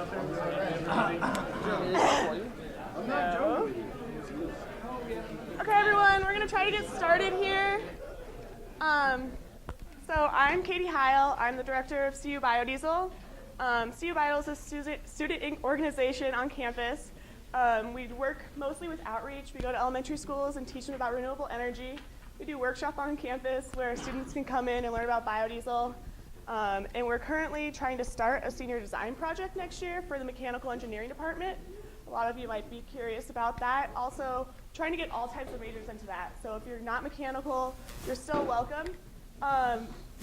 Okay, everyone, we're going to try to get started here. So I'm Katie Heil. I'm the director of CU Biodiesel. CU Biodiesel is a student organization on campus. We work mostly with outreach. We go to elementary schools and teach them about renewable energy. We do workshops on campus where students can come in and learn about biodiesel. And we're currently trying to start a senior design project next year for the mechanical engineering department. A lot of you might be curious about that. Also, trying to get all types of majors into that. So if you're not mechanical, you're still welcome.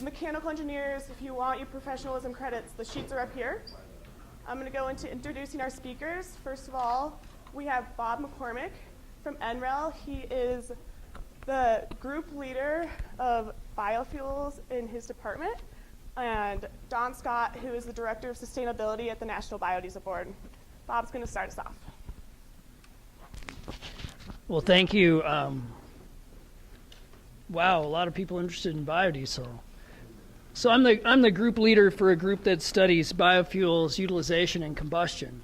Mechanical engineers, if you want your professionalism credits, the sheets are up here. I'm going to go into introducing our speakers. First of all, we have Bob McCormick from NREL. He is the group leader of biofuels in his department, and Don Scott, who is the director of sustainability at the National Biodiesel Board. Bob's going to start us off. Well, thank you. Wow, a lot of people interested in biodiesel. So I'm the group leader for a group that studies biofuels utilization and combustion.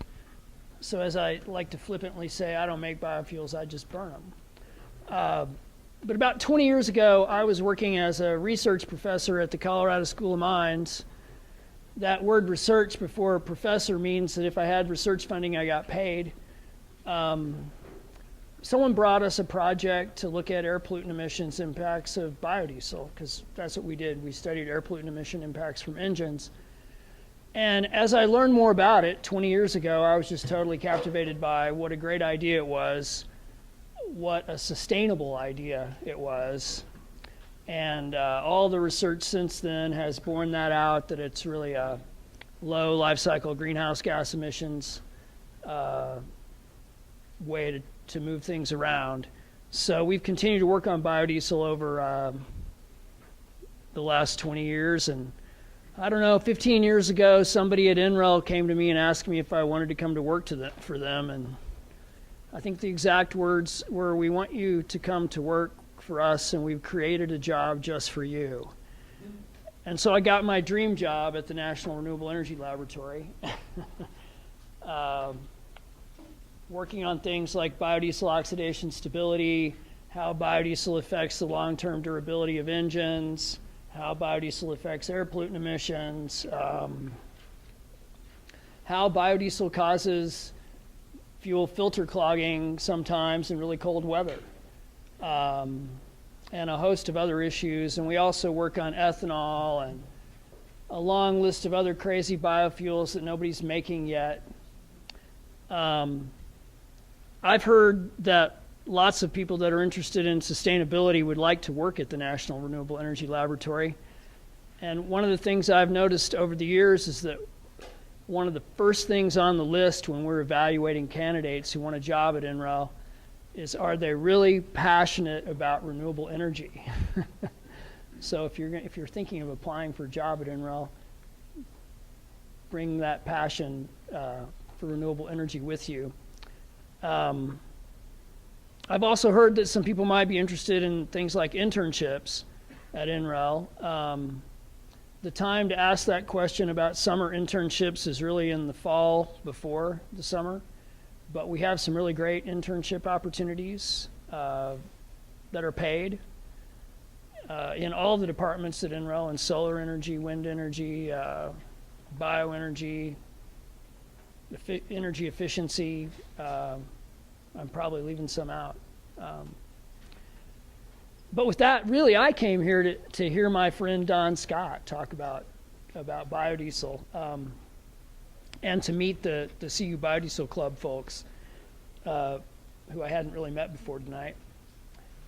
So as I like to flippantly say, I don't make biofuels, I just burn them. But about 20 years ago, I was working as a research professor at the Colorado School of Mines. That word research before professor means that if I had research funding, I got paid. Someone brought us a project to look at air pollutant emissions impacts of biodiesel, because that's what we did. We studied air pollutant emission impacts from engines. And as I learned more about it 20 years ago, I was just totally captivated by what a great idea it was, what a sustainable idea it was. And all the research since then has borne that out, that it's really a low life cycle greenhouse gas emissions way to move things around. So we've continued to work on biodiesel over the last 20 years. And I don't know, 15 years ago, somebody at NREL came to me and asked me if I wanted to come to work for them. And I think the exact words were, "We want you to come to work for us, and we've created a job just for you." And so I got my dream job at the National Renewable Energy Laboratory. Working on things like biodiesel oxidation stability, how biodiesel affects the long-term durability of engines, how biodiesel affects air pollutant emissions, how biodiesel causes fuel filter clogging sometimes in really cold weather, and a host of other issues. And we also work on ethanol and a long list of other crazy biofuels that nobody's making yet. I've heard that lots of people that are interested in sustainability would like to work at the National Renewable Energy Laboratory. And one of the things I've noticed over the years is that one of the first things on the list when we're evaluating candidates who want a job at NREL is, are they really passionate about renewable energy? So if you're thinking of applying for a job at NREL, bring that passion for renewable energy with you. I've also heard that some people might be interested in things like internships at NREL. The time to ask that question about summer internships is really in the fall before the summer, but we have some really great internship opportunities that are paid in all the departments at NREL, in solar energy, wind energy, bioenergy, energy efficiency. I'm probably leaving some out. But with that, really, I came here to hear my friend Don Scott talk about biodiesel and to meet the CU Biodiesel Club folks who I hadn't really met before tonight.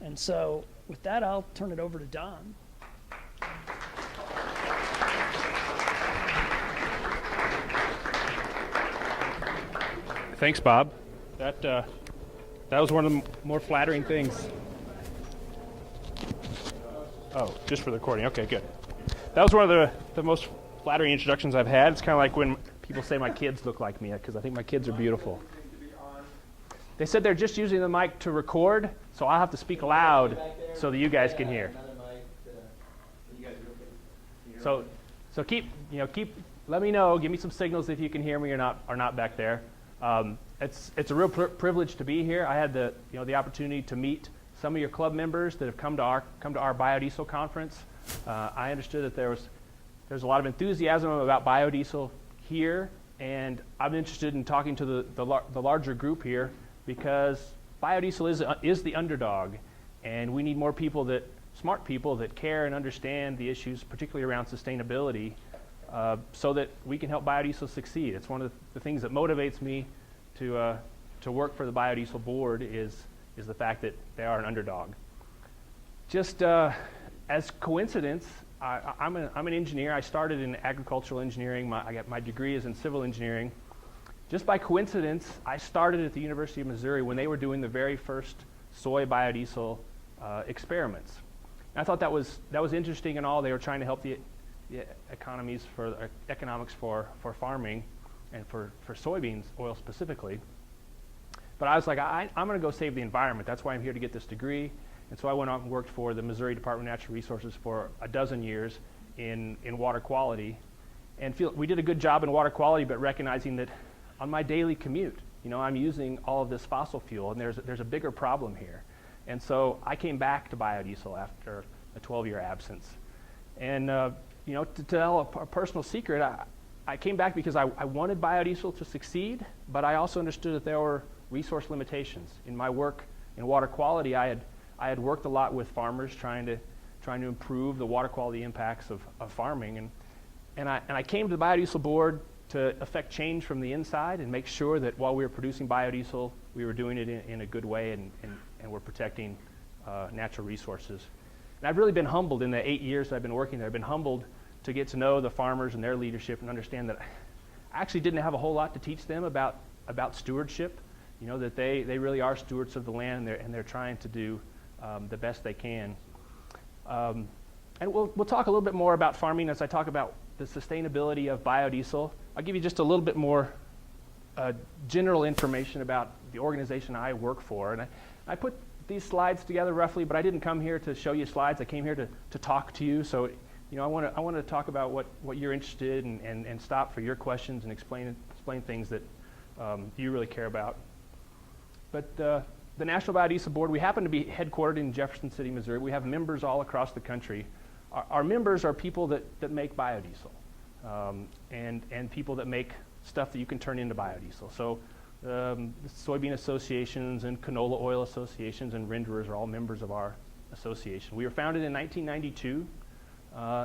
And so with that, I'll turn it over to Don. Thanks, Bob. That was one of the more flattering things. Oh, just for the recording. Okay, good. That was one of the most flattering introductions I've had. It's kind of like when people say my kids look like me, because I think my kids are beautiful. They said they're just using the mic to record, so I'll have to speak loud so that you guys can hear. So keep let me know. Give me some signals if you can hear me or not back there. It's a real privilege to be here. I had the opportunity to meet some of your club members that have come to our biodiesel conference. I understood that there's a lot of enthusiasm about biodiesel here, and I'm interested in talking to the larger group here because biodiesel is the underdog, and we need more smart people that care and understand the issues, particularly around sustainability, so that we can help biodiesel succeed. It's one of the things that motivates me to work for the biodiesel board is the fact that they are an underdog. Just as coincidence, I'm an engineer. I started in agricultural engineering. I got my degree is in civil engineering. Just by coincidence, I started at the University of Missouri when they were doing the very first soy biodiesel experiments. And I thought that was interesting and all. They were trying to help the economics for farming and for soybeans oil specifically. But I was like, I'm going to go save the environment. That's why I'm here to get this degree. And so I went out and worked for the Missouri Department of Natural Resources for a dozen years in water quality. And we did a good job in water quality, but recognizing that on my daily commute, I'm using all of this fossil fuel, and there's a bigger problem here. And so I came back to biodiesel after a 12-year absence. And to tell a personal secret, I came back because I wanted biodiesel to succeed, but I also understood that there were resource limitations. In my work in water quality, I had worked a lot with farmers trying to improve the water quality impacts of farming, and I came to the biodiesel board to affect change from the inside and make sure that while we were producing biodiesel, we were doing it in a good way and we're protecting natural resources. And I've really been humbled in the 8 years that I've been working there. I've been humbled to get to know the farmers and their leadership and understand that I actually didn't have a whole lot to teach them about stewardship. That they really are stewards of the land and they're trying to do the best they can. And we'll talk a little bit more about farming as I talk about the sustainability of biodiesel. I'll give you just a little bit more general information about the organization I work for. And I put these slides together roughly, but I didn't come here to show you slides. I came here to talk to you. So I want to talk about what you're interested in and stop for your questions and explain things that you really care about. But the National Biodiesel Board, we happen to be headquartered in Jefferson City, Missouri. We have members all across the country. Our members are people that make biodiesel and people that make stuff that you can turn into biodiesel. So the soybean associations and canola oil associations and renderers are all members of our association. We were founded in 1992,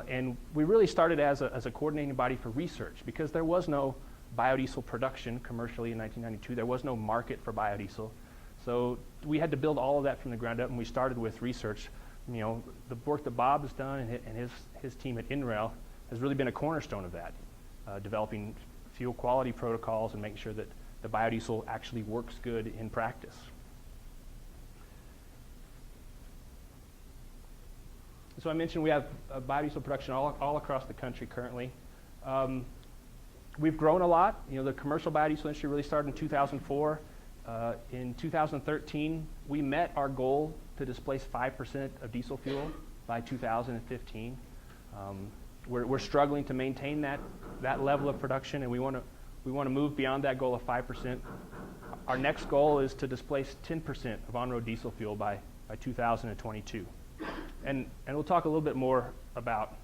and we really started as a coordinating body for research because there was no biodiesel production commercially in 1992. There was no market for biodiesel. So we had to build all of that from the ground up, and we started with research. The work that Bob has done and his team at NREL has really been a cornerstone of that, developing fuel quality protocols and making sure that the biodiesel actually works good in practice. So I mentioned we have biodiesel production all across the country currently. We've grown a lot. The commercial biodiesel industry really started in 2004. In 2013, we met our goal to displace 5% of diesel fuel by 2015. We're struggling to maintain that level of production, and we want to move beyond that goal of 5%. Our next goal is to displace 10% of on-road diesel fuel by 2022. And we'll talk a little bit more about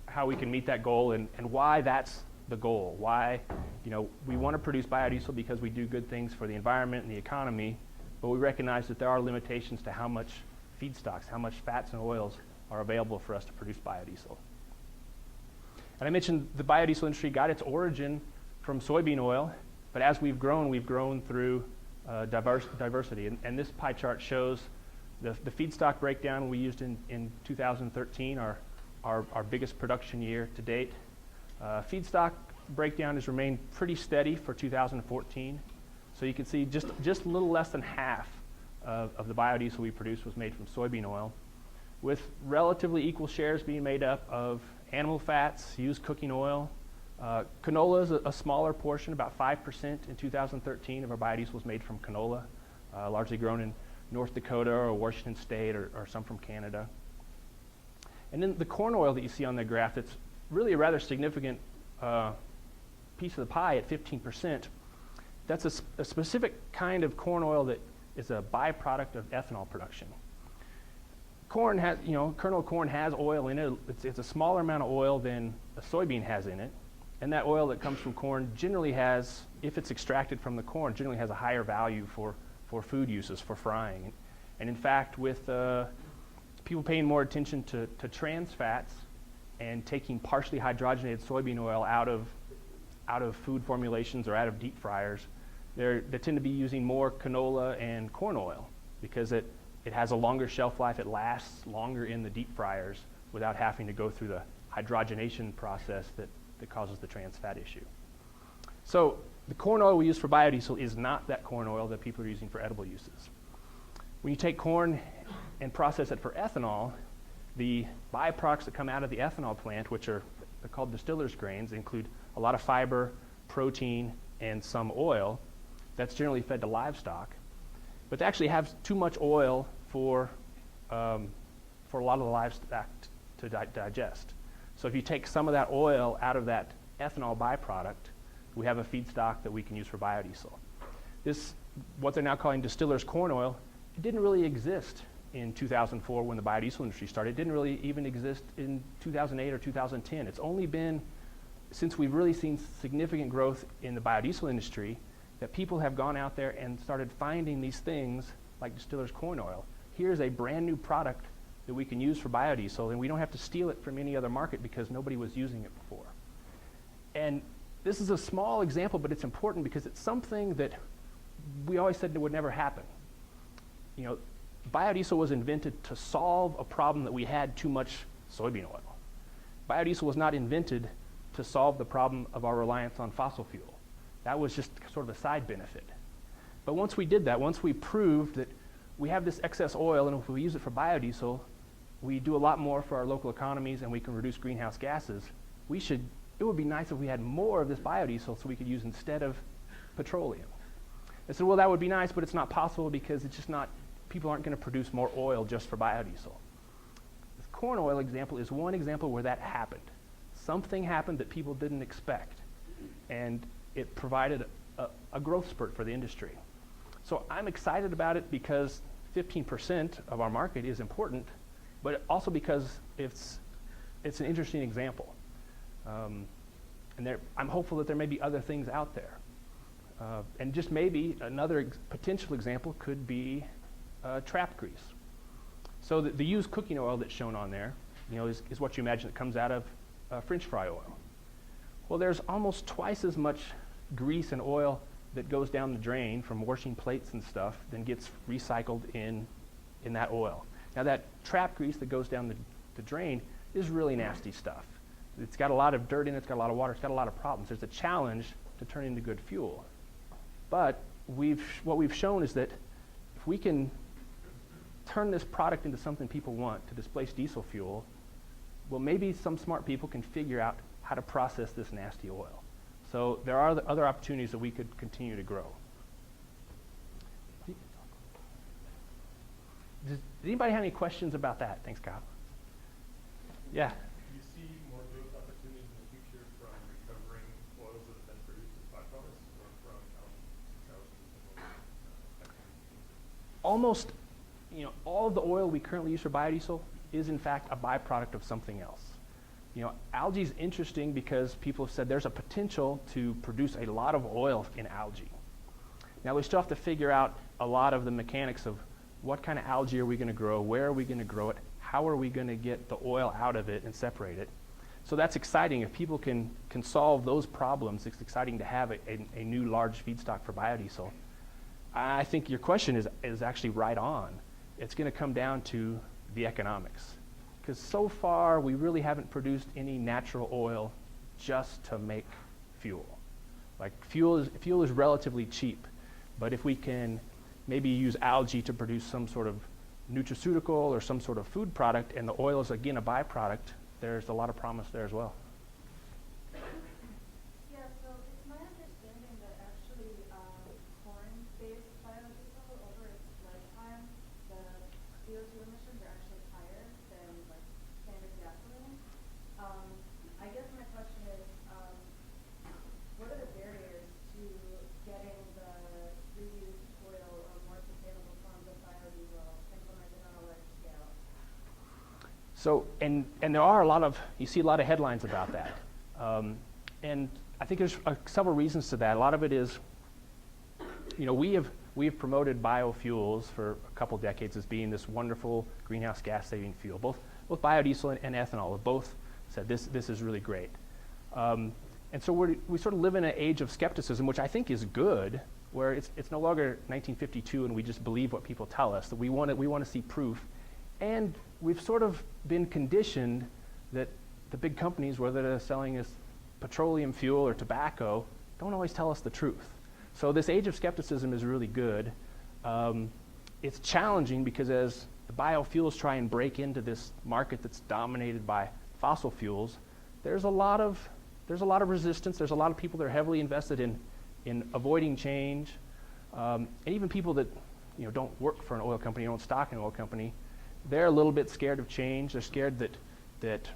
how we can meet that goal and why that's the goal. Why we want to produce biodiesel because we do good things for the environment and the economy, but we recognize that there are limitations to how much feedstocks, how much fats and oils are available for us to produce biodiesel. And I mentioned the biodiesel industry got its origin from soybean oil, but as we've grown through diversity. And this pie chart shows the feedstock breakdown we used in 2013, our biggest production year to date. Feedstock breakdown has remained pretty steady for 2014. So you can see just a little less than half of the biodiesel we produced was made from soybean oil, with relatively equal shares being made up of animal fats, used cooking oil. Canola is a smaller portion, about 5% in 2013 of our biodiesel was made from canola, largely grown in North Dakota or Washington State or some from Canada. And then the corn oil that you see on the graph, it's really a rather significant piece of the pie at 15%, that's a specific kind of corn oil that is a byproduct of ethanol production. Corn has, kernel corn has oil in it. It's a smaller amount of oil than a soybean has in it. And that oil that comes from corn generally has, if it's extracted from the corn, generally has a higher value for food uses, for frying. And in fact, with people paying more attention to trans fats and taking partially hydrogenated soybean oil out of food formulations or out of deep fryers, they tend to be using more canola and corn oil because it has a longer shelf life. It lasts longer in the deep fryers without having to go through the hydrogenation process that causes the trans fat issue. So the corn oil we use for biodiesel is not that corn oil that people are using for edible uses. When you take corn and process it for ethanol, the byproducts that come out of the ethanol plant, which they're called distillers' grains, include a lot of fiber, protein, and some oil that's generally fed to livestock. But they actually have too much oil for a lot of the livestock to digest. So if you take some of that oil out of that ethanol byproduct, we have a feedstock that we can use for biodiesel. This, what they're now calling distillers' corn oil, it didn't really exist in 2004 when the biodiesel industry started. It didn't really even exist in 2008 or 2010. It's only been since we've really seen significant growth in the biodiesel industry that people have gone out there and started finding these things like distillers' corn oil. Here's a brand new product that we can use for biodiesel, and we don't have to steal it from any other market because nobody was using it before. And this is a small example, but it's important because it's something that we always said that would never happen. Biodiesel was invented to solve a problem that we had too much soybean oil. Biodiesel was not invented to solve the problem of our reliance on fossil fuel. That was just sort of a side benefit. But once we did that, once we proved that we have this excess oil, and if we use it for biodiesel, we do a lot more for our local economies and we can reduce greenhouse gases, it would be nice if we had more of this biodiesel so we could use instead of petroleum. I said, well, that would be nice, but it's not possible because it's just not, people aren't going to produce more oil just for biodiesel. This corn oil example is one example where that happened. Something happened that people didn't expect, and it provided a growth spurt for the industry. So I'm excited about it because 15% of our market is important, but also because it's an interesting example. And I'm hopeful that there may be other things out there. And just maybe another potential example could be trap grease. So the used cooking oil that's shown on there, is what you imagine that comes out of French fry oil. Well, there's almost twice as much grease and oil that goes down the drain from washing plates and stuff than gets recycled in that oil. Now that trap grease that goes down the drain is really nasty stuff. It's got a lot of dirt in it, it's got a lot of water, it's got a lot of problems. There's a challenge to turn into good fuel. But what we've shown is that if we can turn this product into something people want to displace diesel fuel, well, maybe some smart people can figure out how to process this nasty oil. So there are other opportunities that we could continue to grow. Does anybody have any questions about that? Thanks, Kyle. Yeah. Do you see more growth opportunities in the future from recovering oils that have been produced as byproducts or from Almost, all of the oil we currently use for biodiesel is in fact a byproduct of something else. Algae is interesting because people have said there's a potential to produce a lot of oil in algae. Now we still have to figure out a lot of the mechanics of what kind of algae are we going to grow, where are we going to grow it, how are we going to get the oil out of it and separate it. So that's exciting. If people can solve those problems, it's exciting to have a new large feedstock for biodiesel. I think your question is actually right on. It's going to come down to the economics. Because so far, we really haven't produced any natural oil just to make fuel. Like fuel is relatively cheap, but if we can maybe use algae to produce some sort of nutraceutical or some sort of food product, and the oil is again a byproduct, there's a lot of promise there as well. Yeah, so it's my understanding that actually corn-based biodiesel over its lifetime, the CO2 emissions are actually higher than like standard gasoline. I guess my question is, So, and there are you see a lot of headlines about that. And I think there's several reasons to that. A lot of it is, we have promoted biofuels for a couple decades as being this wonderful greenhouse gas saving fuel. Both biodiesel and ethanol have both said this is really great. And so we sort of live in an age of skepticism, which I think is good, where it's no longer 1952 and we just believe what people tell us, that we want to see proof. And we've sort of been conditioned that the big companies, whether they're selling us petroleum fuel or tobacco, don't always tell us the truth. So this age of skepticism is really good. It's challenging because as the biofuels try and break into this market that's dominated by fossil fuels, there's a lot of resistance. There's a lot of people that are heavily invested in avoiding change, and even people that don't work for an oil company, don't stock an oil company. They're a little bit scared of change. They're scared that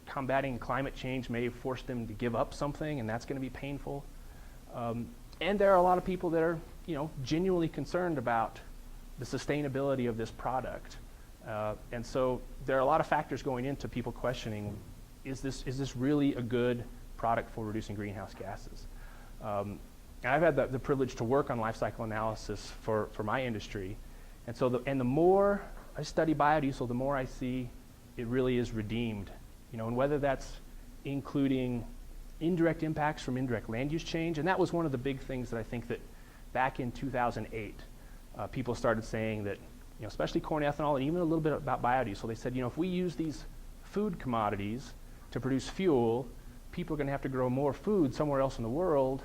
combating climate change may force them to give up something, and that's going to be painful. And there are a lot of people that are genuinely concerned about the sustainability of this product. And so there are a lot of factors going into people questioning, is this really a good product for reducing greenhouse gases? And I've had the privilege to work on life cycle analysis for my industry. And so the more I study biodiesel, the more I see it really is redeemed. And whether that's including indirect impacts from indirect land use change, and that was one of the big things that I think that back in 2008, people started saying that, especially corn ethanol and even a little bit about biodiesel, they said, if we use these food commodities to produce fuel, people are going to have to grow more food somewhere else in the world,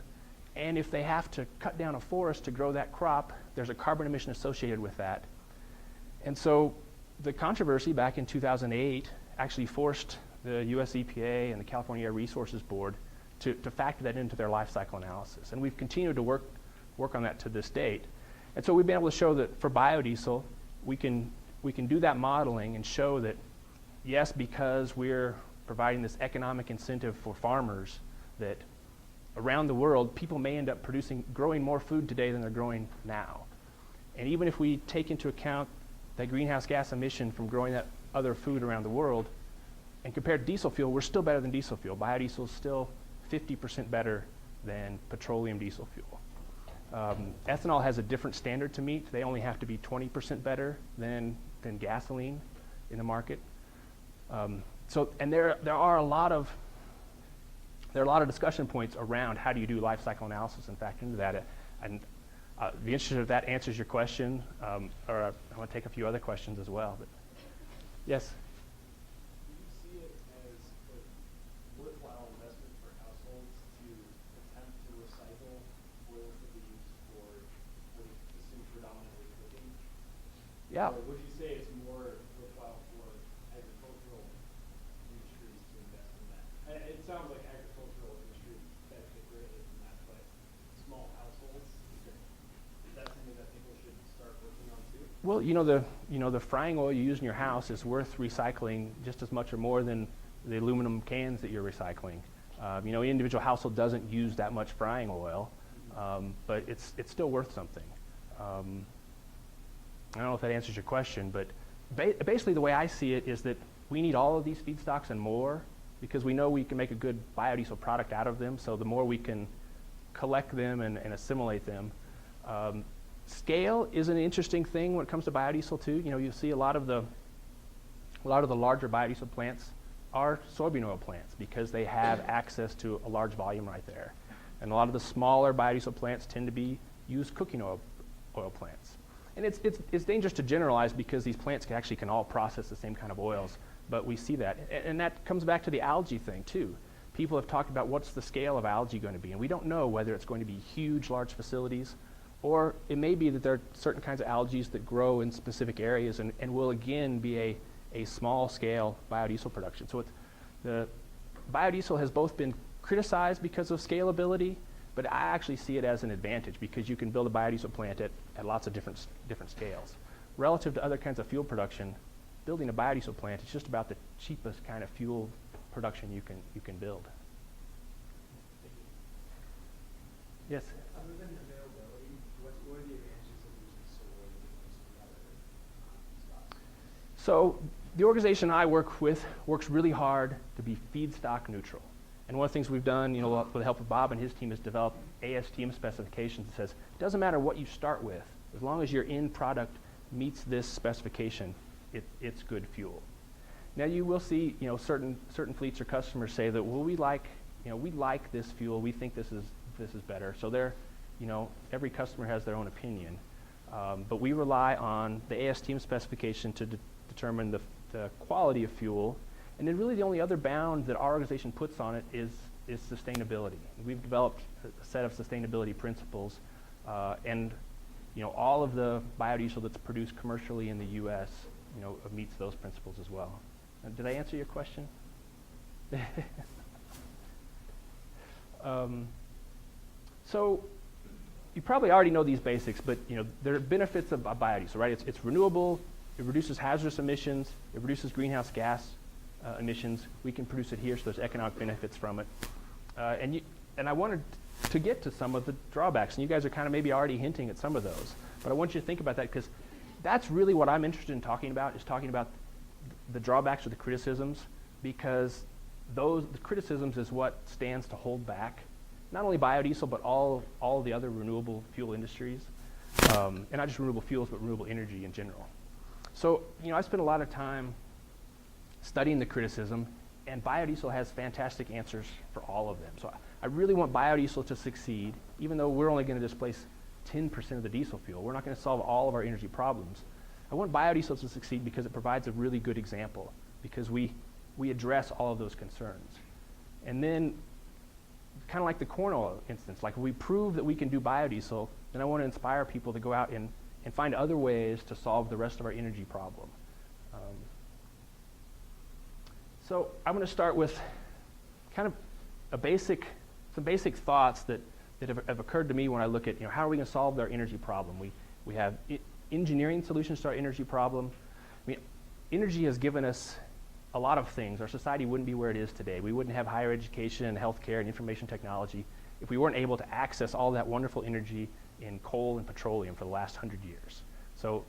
and if they have to cut down a forest to grow that crop, there's a carbon emission associated with that. And so the controversy back in 2008 actually forced the US EPA and the California Air Resources Board to factor that into their life cycle analysis. And we've continued to work on that to this date. And so we've been able to show that for biodiesel, we can do that modeling and show that, yes, because we're providing this economic incentive for farmers, that around the world, people may end up growing more food today than they're growing now. And even if we take into account that greenhouse gas emission from growing that other food around the world, and compared to diesel fuel, we're still better than diesel fuel. Biodiesel is still 50% better than petroleum diesel fuel. Ethanol has a different standard to meet. They only have to be 20% better than gasoline in the market. And there are a lot of discussion points around how do you do life cycle analysis and factor into that. And be interested if that answers your question, or I want to take a few other questions as well. But yes. Do you see it as a worthwhile investment for households to attempt to recycle oils that we use for what is assumed predominantly cooking? Yeah. Or would you say it's more worthwhile for agricultural industries to invest in that? It sounds like agricultural industries benefit greatly from that, but small households, is that something that people should start working on too? Well, the frying oil you use in your house is worth recycling just as much or more than the aluminum cans that you're recycling. An individual household doesn't use that much frying oil, but it's still worth something. I don't know if that answers your question, but basically the way I see it is that we need all of these feedstocks and more, because we know we can make a good biodiesel product out of them. So the more we can collect them and assimilate them. Scale is an interesting thing when it comes to biodiesel too. You see a lot of the larger biodiesel plants are soybean oil plants because they have access to a large volume right there. And a lot of the smaller biodiesel plants tend to be used cooking oil plants. And it's dangerous to generalize because these plants can all process the same kind of oils, but we see that. And that comes back to the algae thing too. People have talked about what's the scale of algae going to be, and we don't know whether it's going to be huge, large facilities, or it may be that there are certain kinds of algae that grow in specific areas and will again be a small scale biodiesel production. So the biodiesel has both been criticized because of scalability, but I actually see it as an advantage because you can build a biodiesel plant at lots of different scales. Relative to other kinds of fuel production, building a biodiesel plant is just about the cheapest kind of fuel production you can build. Yes? Other than availability, what are the advantages of using soy as opposed to other feedstocks? So the organization I work with works really hard to be feedstock neutral. And one of the things we've done, with the help of Bob and his team, is develop ASTM specifications that says it doesn't matter what you start with, as long as your end product meets this specification, it's good fuel. Now you will see, certain fleets or customers say that, well, we like this fuel, we think this is better. So every customer has their own opinion, but we rely on the ASTM specification to determine the quality of fuel. And then really the only other bound that our organization puts on it is sustainability. We've developed a set of sustainability principles, and all of the biodiesel that's produced commercially in the U.S. Meets those principles as well. Did I answer your question? So you probably already know these basics, but there are benefits of biodiesel, right? It's renewable, it reduces hazardous emissions, it reduces greenhouse gas emissions. We can produce it here, so there's economic benefits from it. And I wanted to get to some of the drawbacks, and you guys are kind of maybe already hinting at some of those. But I want you to think about that, because that's really what I'm interested in talking about, is talking about the drawbacks or the criticisms, because the criticisms is what stands to hold back not only biodiesel, but all of the other renewable fuel industries, and not just renewable fuels, but renewable energy in general. So, I spent a lot of time studying the criticism, and biodiesel has fantastic answers for all of them. So I really want biodiesel to succeed, even though we're only going to displace 10% of the diesel fuel. We're not going to solve all of our energy problems. I want biodiesel to succeed because it provides a really good example, because we address all of those concerns. And then, kind of like the corn oil instance, like if we prove that we can do biodiesel, then I want to inspire people to go out and find other ways to solve the rest of our energy problem. So I'm going to start with kind of some basic thoughts that have occurred to me when I look at how are we going to solve our energy problem. We have engineering solutions to our energy problem. I mean, energy has given us a lot of things. Our society wouldn't be where it is today. We wouldn't have higher education and healthcare and information technology if we weren't able to access all that wonderful energy in coal and petroleum for the last 100 years. So,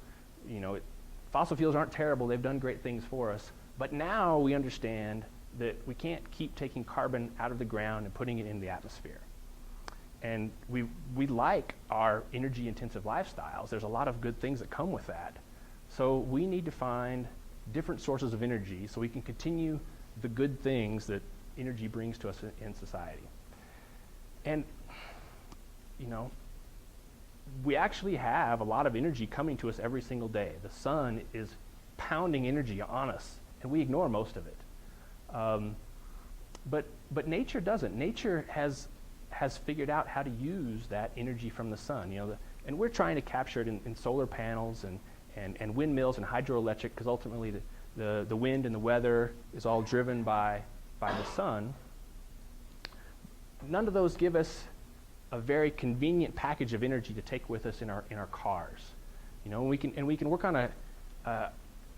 fossil fuels aren't terrible. They've done great things for us. But now we understand that we can't keep taking carbon out of the ground and putting it in the atmosphere. And we like our energy-intensive lifestyles. There's a lot of good things that come with that. So we need to find different sources of energy so we can continue the good things that energy brings to us in society. And, we actually have a lot of energy coming to us every single day. The sun is pounding energy on us, and we ignore most of it. But nature doesn't. Nature has figured out how to use that energy from the sun. And we're trying to capture it in solar panels and windmills and hydroelectric, because ultimately the wind and the weather is all driven by the sun. None of those give us a very convenient package of energy to take with us in our cars. We can work on a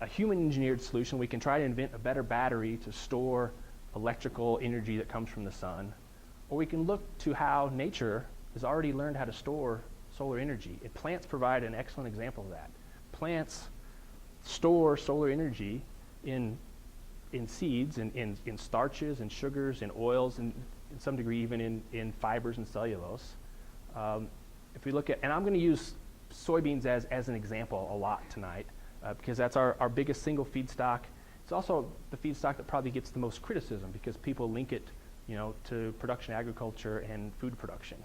human-engineered solution. We can try to invent a better battery to store electrical energy that comes from the sun. Or we can look to how nature has already learned how to store solar energy. And plants provide an excellent example of that. Plants store solar energy in seeds, in starches, and sugars, and oils, and in some degree even in fibers and cellulose. If we look at, and I'm going to use soybeans as an example a lot tonight, because that's our biggest single feedstock. It's also the feedstock that probably gets the most criticism, because people link it to production agriculture and food production.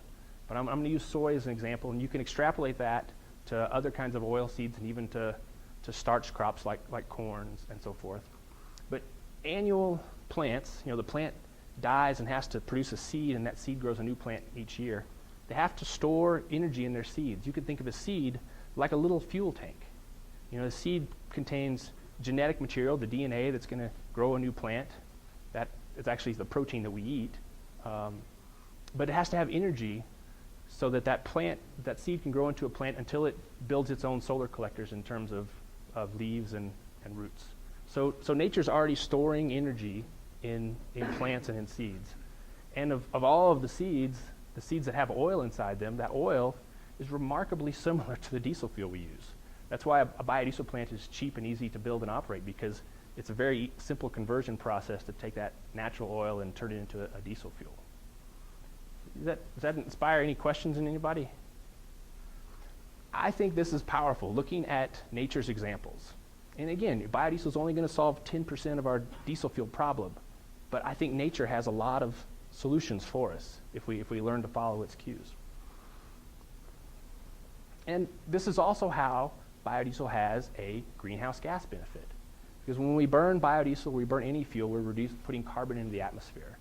But I'm going to use soy as an example, and you can extrapolate that to other kinds of oil seeds and even to starch crops like corn and so forth. But annual plants, the plant dies and has to produce a seed, and that seed grows a new plant each year. They have to store energy in their seeds. You could think of a seed like a little fuel tank. The seed contains genetic material, the DNA that's going to grow a new plant. That is actually the protein that we eat. But it has to have energy so that seed can grow into a plant until it builds its own solar collectors in terms of leaves and roots. So nature's already storing energy in plants and in seeds. And of all of the seeds that have oil inside them, that oil is remarkably similar to the diesel fuel we use. That's why a biodiesel plant is cheap and easy to build and operate, because it's a very simple conversion process to take that natural oil and turn it into a diesel fuel. Does that inspire any questions in anybody? I think this is powerful, looking at nature's examples. And again, biodiesel is only going to solve 10% of our diesel fuel problem, but I think nature has a lot of solutions for us if we learn to follow its cues. And this is also how biodiesel has a greenhouse gas benefit. Because when we burn biodiesel, we burn any fuel, we're putting carbon into the atmosphere.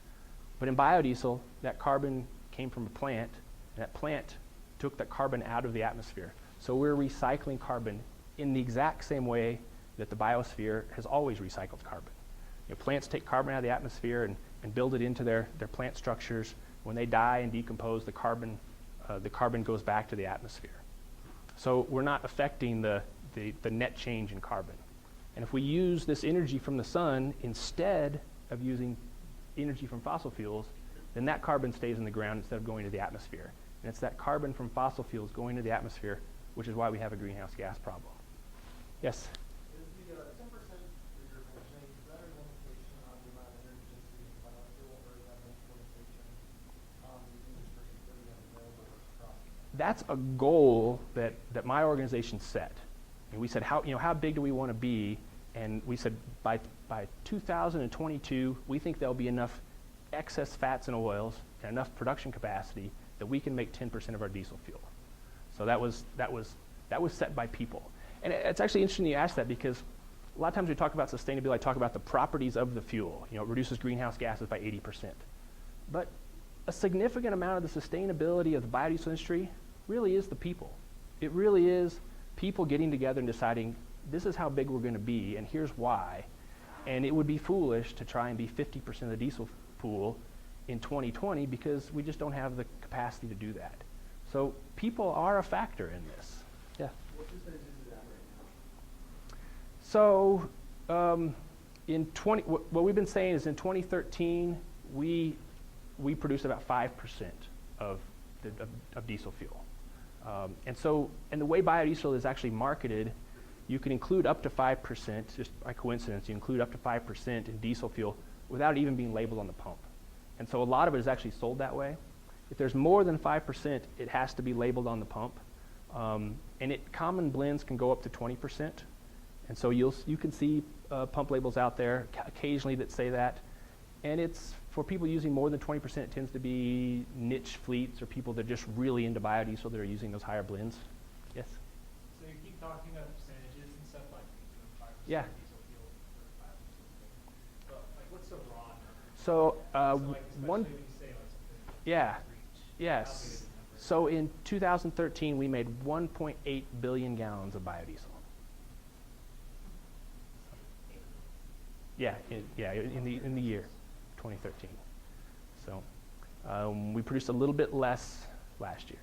But in biodiesel, that carbon came from a plant, and that plant took that carbon out of the atmosphere. So we're recycling carbon in the exact same way that the biosphere has always recycled carbon. Plants take carbon out of the atmosphere and build it into their plant structures. When they die and decompose, the carbon goes back to the atmosphere. So we're not affecting the net change in carbon. And if we use this energy from the sun instead of using energy from fossil fuels, then that carbon stays in the ground instead of going to the atmosphere. And it's that carbon from fossil fuels going to the atmosphere, which is why we have a greenhouse gas problem. Yes? Is the 10% that you're mentioning, is that a limitation on the amount of energy density in biofuel, or is that a limitation on the industry that we have available across? That's a goal that my organization set. And we said, how big do we want to be? And we said by 2022, we think there'll be enough excess fats and oils and enough production capacity that we can make 10% of our diesel fuel. So that was set by people. And it's actually interesting you ask that, because a lot of times we talk about sustainability, I talk about the properties of the fuel. It reduces greenhouse gases by 80%. But a significant amount of the sustainability of the biodiesel industry really is the people. It really is people getting together and deciding, this is how big we're going to be, and here's why. And it would be foolish to try and be 50% of the diesel pool in 2020, because we just don't have the capacity to do that. So people are a factor in this. Yeah. What percentage is it at right now? So what we've been saying is in 2013, we produced about 5% of diesel fuel. And the way biodiesel is actually marketed, you can include up to 5%, just by coincidence, you include up to 5% in diesel fuel without it even being labeled on the pump. And so a lot of it is actually sold that way. If there's more than 5%, it has to be labeled on the pump. And common blends can go up to 20%. And so you can see pump labels out there occasionally that say that. And it's for people using more than 20%, it tends to be niche fleets or people that are just really into biodiesel that are using those higher blends. Yes? So you keep talking about percentages and stuff like 5% Yeah. diesel fuel or 5% fuel. But like, what's the raw number? So Like, especially one, when you say like something yeah, reach. yes. How big is the number? So in 2013, we made 1.8 billion gallons of biodiesel. Yeah, in the year 2013. So we produced a little bit less last year.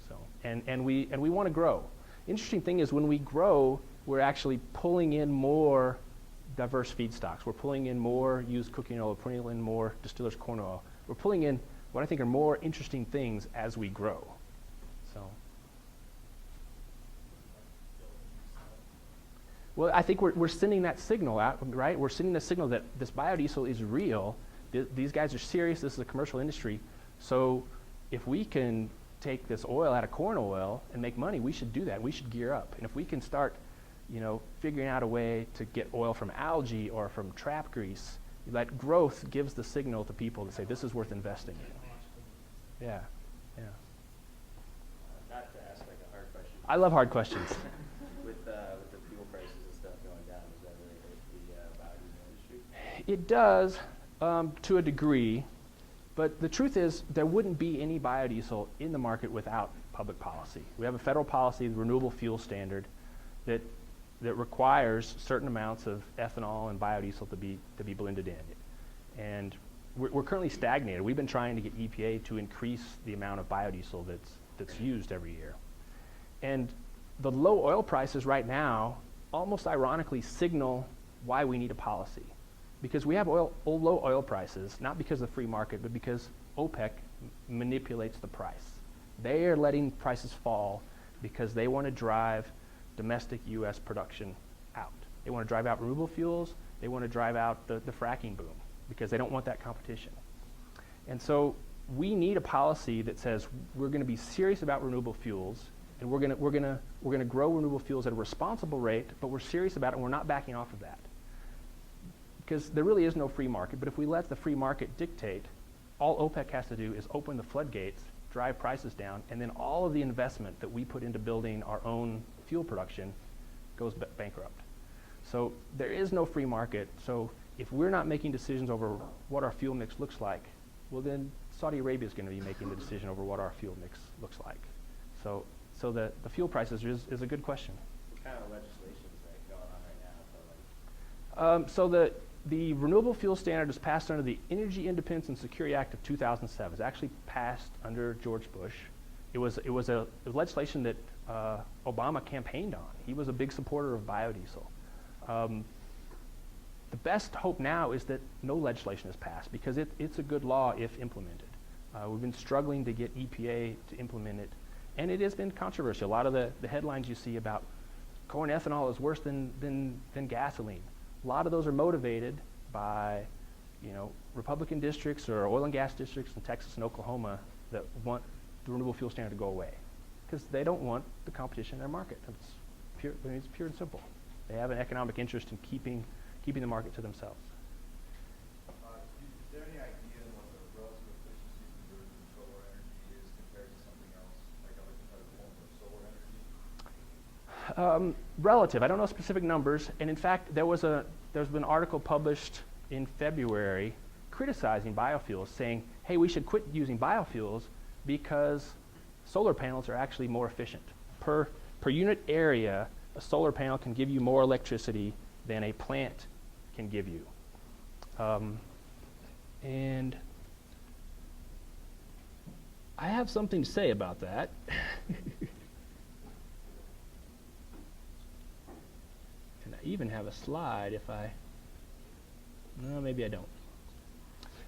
So and we want to grow. Interesting thing is, when we grow, we're actually pulling in more diverse feedstocks. We're pulling in more used cooking oil. We're pulling in more distiller's corn oil. We're pulling in what I think are more interesting things as we grow. So. Well, I think we're sending that signal out, right? We're sending the signal that this biodiesel is real. These guys are serious. This is a commercial industry. So if we can take this oil out of corn oil and make money, we should do that. We should gear up. And if we can start, figuring out a way to get oil from algae or from trap grease, that growth gives the signal to people to say, this is worth investing in. Yeah, yeah. Not to ask like a hard question. I love hard questions. With the fuel prices and stuff going down, does that really hurt the biodiesel industry? It does, to a degree, but the truth is there wouldn't be any biodiesel in the market without public policy. We have a federal policy, the Renewable Fuel Standard, that requires certain amounts of ethanol and biodiesel to be blended in. And we're currently stagnated. We've been trying to get EPA to increase the amount of biodiesel that's used every year. And the low oil prices right now almost ironically signal why we need a policy. Because we have low oil prices, not because of the free market, but because OPEC manipulates the price. They are letting prices fall because they want to drive domestic U.S. production out. They want to drive out renewable fuels, They want to drive out the fracking boom because they don't want that competition. And so we need a policy that says we're going to be serious about renewable fuels, and we're going to grow renewable fuels at a responsible rate, but we're serious about it and we're not backing off of that. Because there really is no free market, but if we let the free market dictate, all OPEC has to do is open the floodgates, drive prices down, and then all of the investment that we put into building our own fuel production goes bankrupt. So there is no free market. So if we're not making decisions over what our fuel mix looks like, well then Saudi Arabia is going to be making the decision over what our fuel mix looks like. So the fuel prices is a good question. What kind of legislation is that going on right now? So the Renewable Fuel Standard is passed under the Energy Independence and Security Act of 2007. It's actually passed under George Bush. It was legislation that Obama campaigned on. He was a big supporter of biodiesel. The best hope now is that no legislation is passed because it's a good law if implemented. We've been struggling to get EPA to implement it, and it has been controversial. A lot of the headlines you see about corn ethanol is worse than gasoline. A lot of those are motivated by, Republican districts or oil and gas districts in Texas and Oklahoma that want the renewable fuel standard to go away because they don't want the competition in their market. It's pure and simple. They have an economic interest in keeping the market to themselves. Is there any idea what the relative efficiency conversion of solar energy is compared to something else, like other competitive forms of solar energy? Relative. I don't know specific numbers, and in fact, there's been an article published in February criticizing biofuels, saying, hey, we should quit using biofuels because solar panels are actually more efficient. Per unit area, a solar panel can give you more electricity than a plant can give you. And I have something to say about that. And I even have a slide if no, maybe I don't.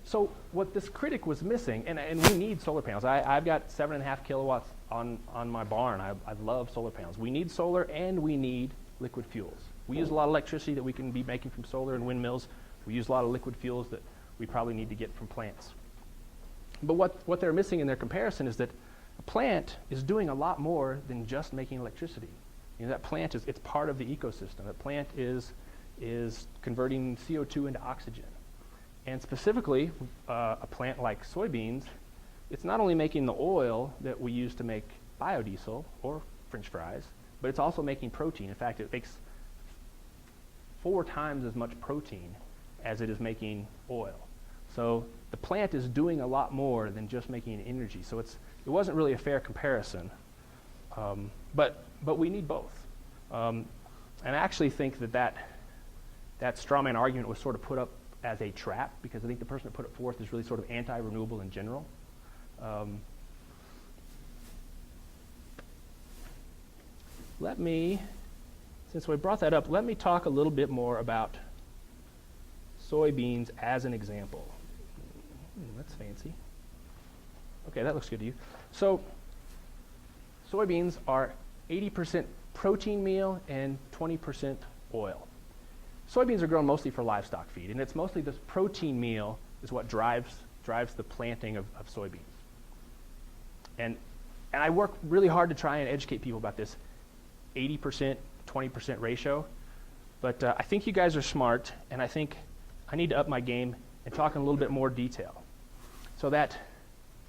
So what this critic was missing, and we need solar panels. I've got 7.5 kilowatts on my barn. I love solar panels. We need solar and we need liquid fuels. We use a lot of electricity that we can be making from solar and windmills. We use a lot of liquid fuels that we probably need to get from plants. But what they're missing in their comparison is that a plant is doing a lot more than just making electricity. That plant it's part of the ecosystem. That plant is converting CO2 into oxygen. And specifically, a plant like soybeans, it's not only making the oil that we use to make biodiesel or French fries, but it's also making protein. In fact, it makes 4 times as much protein as it is making oil. So the plant is doing a lot more than just making energy. So it wasn't really a fair comparison, but we need both. And I actually think that straw man argument was sort of put up as a trap because I think the person that put it forth is really sort of anti-renewable in general. Since we brought that up, let me talk a little bit more about soybeans as an example. That's fancy. Okay, that looks good to you. So soybeans are 80% protein meal and 20% oil. Soybeans are grown mostly for livestock feed, and it's mostly this protein meal is what drives the planting of soybeans. And I work really hard to try and educate people about this 80%, 20% ratio, but I think you guys are smart, and I think I need to up my game and talk in a little bit more detail. So that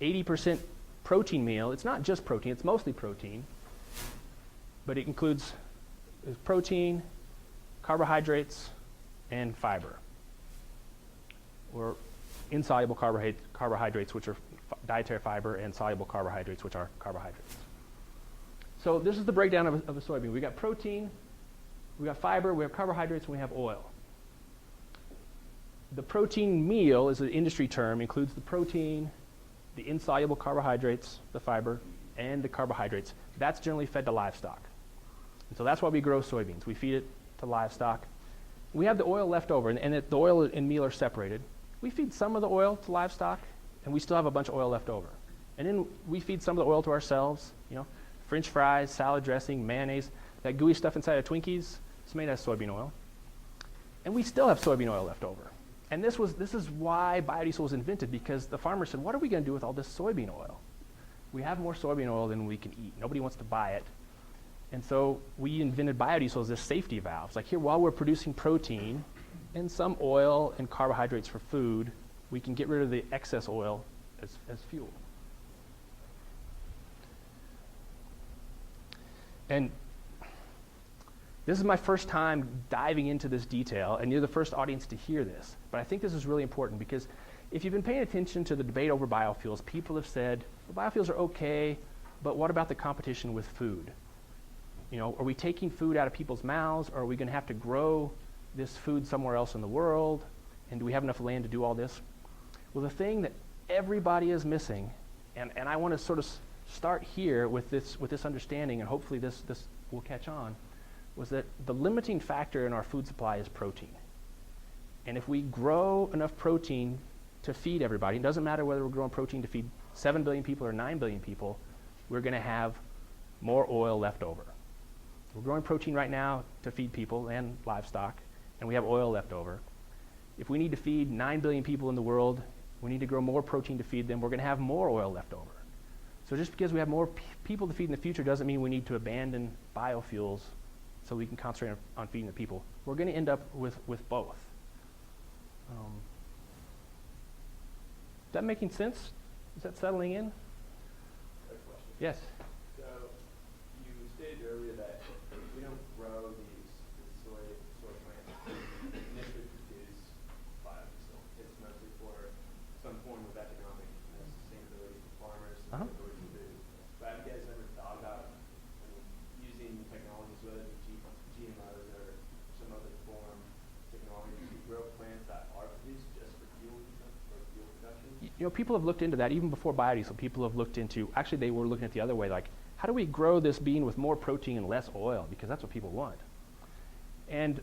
80% protein meal, it's not just protein, it's mostly protein, but it includes protein, carbohydrates, and fiber, or insoluble carbohydrates, which are dietary fiber, and soluble carbohydrates, which are carbohydrates. So this is the breakdown of a soybean. We got protein, we got fiber, we have carbohydrates, and we have oil. The protein meal is an industry term, includes the protein, the insoluble carbohydrates, the fiber, and the carbohydrates. That's generally fed to livestock. And so that's why we grow soybeans. We feed it to livestock. We have the oil left over, and the oil and meal are separated. We feed some of the oil to livestock, and we still have a bunch of oil left over. And then we feed some of the oil to ourselves, French fries, salad dressing, mayonnaise. That gooey stuff inside of Twinkies is made out of soybean oil. And we still have soybean oil left over. And this is why biodiesel was invented, because the farmer said, what are we going to do with all this soybean oil? We have more soybean oil than we can eat. Nobody wants to buy it. And so we invented biodiesel as this safety valve. It's like, here, while we're producing protein and some oil and carbohydrates for food, we can get rid of the excess oil as fuel. And this is my first time diving into this detail, and you're the first audience to hear this. But I think this is really important, because if you've been paying attention to the debate over biofuels, people have said, well, biofuels are okay, but what about the competition with food? You know, are we taking food out of people's mouths, or are we going to have to grow this food somewhere else in the world? And do we have enough land to do all this? Well, the thing that everybody is missing, and I want to sort of start here with this understanding, and hopefully this will catch on, was that the limiting factor in our food supply is protein. And if we grow enough protein to feed everybody, it doesn't matter whether we're growing protein to feed 7 billion people or 9 billion people, we're going to have more oil left over. We're growing protein right now to feed people and livestock, and we have oil left over. If we need to feed 9 billion people in the world, we need to grow more protein to feed them, we're going to have more oil left over. So just because we have more people to feed in the future doesn't mean we need to abandon biofuels so we can concentrate on feeding the people. We're going to end up with both. Is that making sense? Is that settling in? Quick question. Yes. So you stated earlier that we don't grow these soy plants to initially produce biodiesel. It's mostly for some form of economic sustainability for farmers, sustainability for food. But have you guys ever thought about using technologies, whether it be GMOs or some other form technology, to grow plants that are produced just for fuel production? You know, people have looked into that. Even before biodiesel, people have looked into, actually they were looking at the other way, like, how do we grow this bean with more protein and less oil? Because that's what people want. And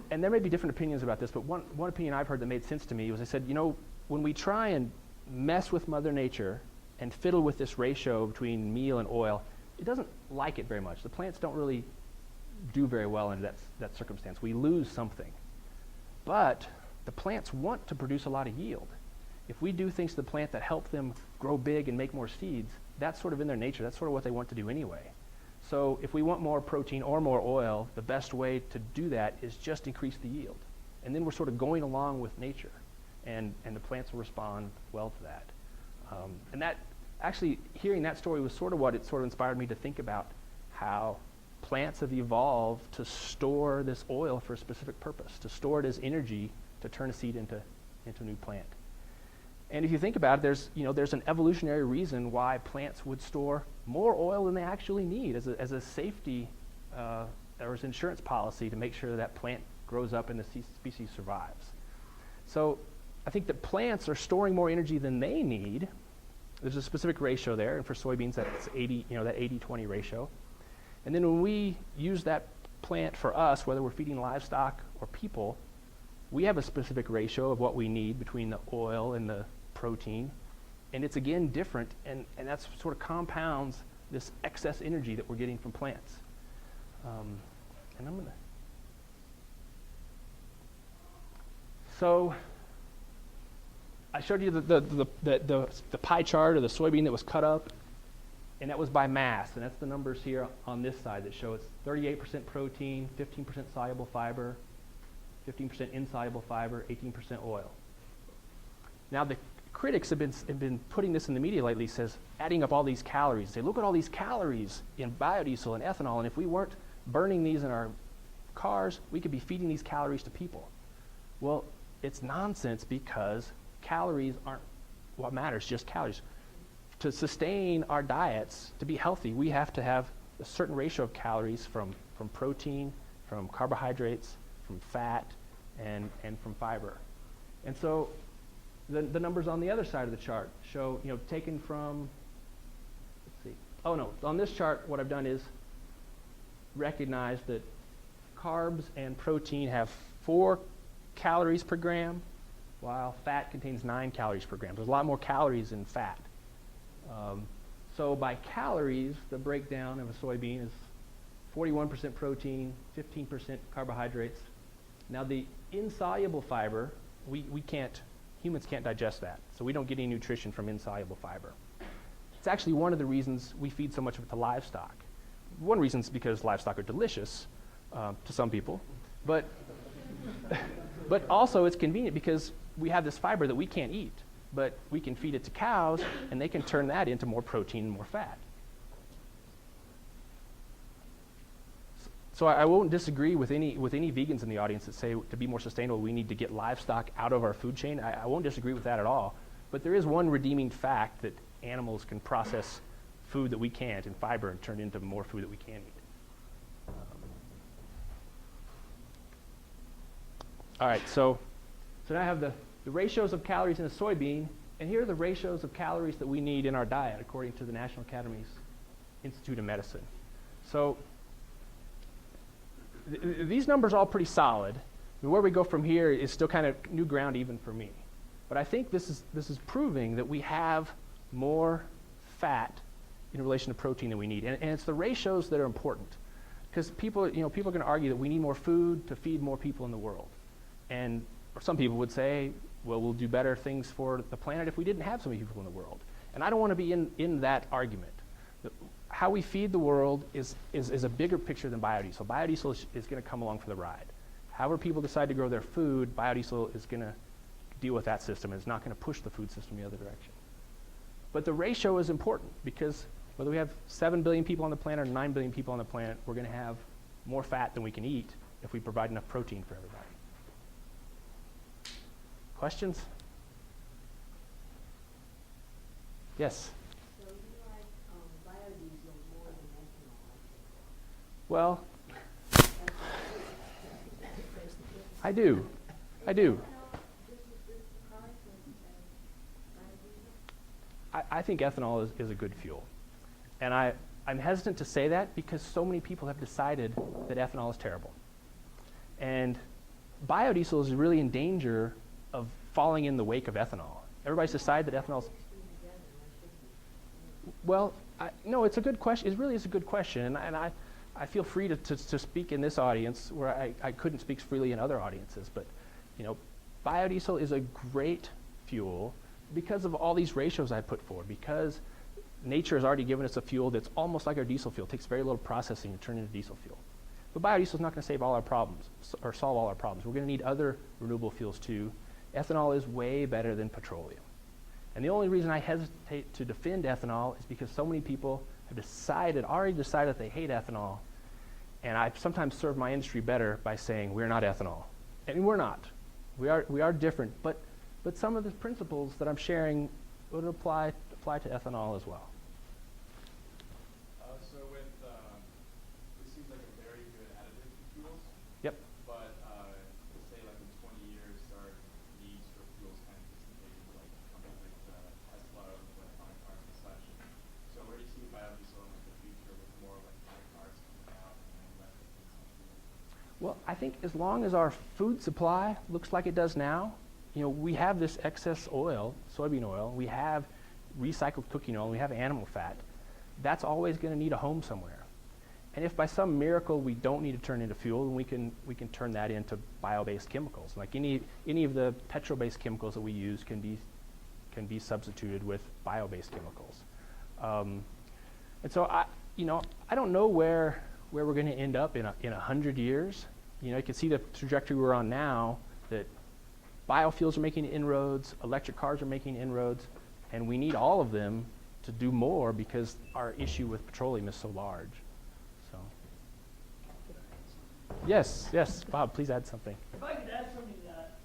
there may be different opinions about this, but one opinion I've heard that made sense to me was, they said, you know, when we try and mess with Mother Nature and fiddle with this ratio between meal and oil, it doesn't like it very much. The plants don't really do very well in that circumstance. We lose something. But the plants want to produce a lot of yield. If we do things to the plant that help them grow big and make more seeds, that's sort of in their nature. That's sort of what they want to do anyway. So if we want more protein or more oil, the best way to do that is just increase the yield. And then we're sort of going along with nature. And the plants will respond well to that. And that, actually, hearing that story was sort of what it sort of inspired me to think about how plants have evolved to store this oil for a specific purpose, to store it as energy to turn a seed into a new plant. And if you think about it, there's an evolutionary reason why plants would store more oil than they actually need as a safety or as insurance policy to make sure that plant grows up and the species survives. So I think that plants are storing more energy than they need. There's a specific ratio there, and for soybeans that's 80, that 80-20 ratio. And then when we use that plant for us, whether we're feeding livestock or people, we have a specific ratio of what we need between the oil and the protein, and it's again different, and that's sort of compounds this excess energy that we're getting from plants. And I'm gonna. So I showed you the pie chart of the soybean that was cut up, and that was by mass, and that's the numbers here on this side that show it's 38% protein, 15% soluble fiber, 15% insoluble fiber, 18% oil. Now the critics have been putting this in the media lately, says adding up all these calories. Say, look at all these calories in biodiesel and ethanol, and if we weren't burning these in our cars, we could be feeding these calories to people. Well, it's nonsense, because calories aren't what matters, just calories. To sustain our diets, to be healthy, we have to have a certain ratio of calories from protein, from carbohydrates, from fat, and from fiber. And so the numbers on the other side of the chart show, taken from, let's see. Oh no, on this chart what I've done is recognize that carbs and protein have 4 calories per gram, while fat contains 9 calories per gram. There's a lot more calories in fat. So by calories, the breakdown of a soybean is 41% protein, 15% carbohydrates, Now the insoluble fiber, humans can't digest that, so we don't get any nutrition from insoluble fiber. It's actually one of the reasons we feed so much of it to livestock. One reason is because livestock are delicious to some people, but also it's convenient because we have this fiber that we can't eat, but we can feed it to cows, and they can turn that into more protein and more fat. So I won't disagree with any vegans in the audience that say to be more sustainable we need to get livestock out of our food chain. I won't disagree with that at all. But there is one redeeming fact that animals can process food that we can't and fiber and turn into more food that we can eat. All right, so now I have the ratios of calories in a soybean, and here are the ratios of calories that we need in our diet according to the National Academy's Institute of Medicine. So these numbers are all pretty solid. Where we go from here is still kind of new ground even for me. But I think this is proving that we have more fat in relation to protein than we need. And it's the ratios that are important. Because people are going to argue that we need more food to feed more people in the world. And some people would say, well, we'll do better things for the planet if we didn't have so many people in the world. And I don't want to be in that argument. How we feed the world is a bigger picture than biodiesel. Biodiesel is going to come along for the ride. However people decide to grow their food, biodiesel is going to deal with that system, and it's not going to push the food system the other direction. But the ratio is important because whether we have 7 billion people on the planet or 9 billion people on the planet, we're going to have more fat than we can eat if we provide enough protein for everybody. Questions? Yes? So you like biodiesel more than ethanol? Well, I do. I think ethanol is a good fuel. And I'm hesitant to say that because so many people have decided that ethanol is terrible. And biodiesel is really in danger of falling in the wake of ethanol. Everybody's decided that ethanol's... Well, no, it's a good question. It really is a good question. And I feel free to speak in this audience where I couldn't speak freely in other audiences. But, biodiesel is a great fuel because of all these ratios I put forward, because nature has already given us a fuel that's almost like our diesel fuel. It takes very little processing to turn into diesel fuel. But biodiesel is not going to save all our problems or solve all our problems. We're going to need other renewable fuels too. Ethanol is way better than petroleum. And the only reason I hesitate to defend ethanol is because so many people have already decided that they hate ethanol. And I sometimes serve my industry better by saying we're not ethanol. And we're not. We are different. But some of the principles that I'm sharing would apply to ethanol as well. So with, this seems like a very good additive to fuels. Yep. But say like in 20 years, our needs for fuels kind of dissipated, like companies like Tesla, electronic cars and such. So where do you see biodiesel in the future with more electronic cars coming out and less fuels? Well, I think as long as our food supply looks like it does now, we have this excess oil, soybean oil, we have recycled cooking oil, we have animal fat. That's always going to need a home somewhere. And if by some miracle we don't need to turn into fuel, then we can turn that into bio-based chemicals. Like any of the petrol-based chemicals that we use can be substituted with bio-based chemicals. And so I don't know where we're going to end up in 100 years. You can see the trajectory we're on now, that biofuels are making inroads, electric cars are making inroads, and we need all of them to do more because our issue with petroleum is so large. So, yes, Bob, please add something. If I could add something to that,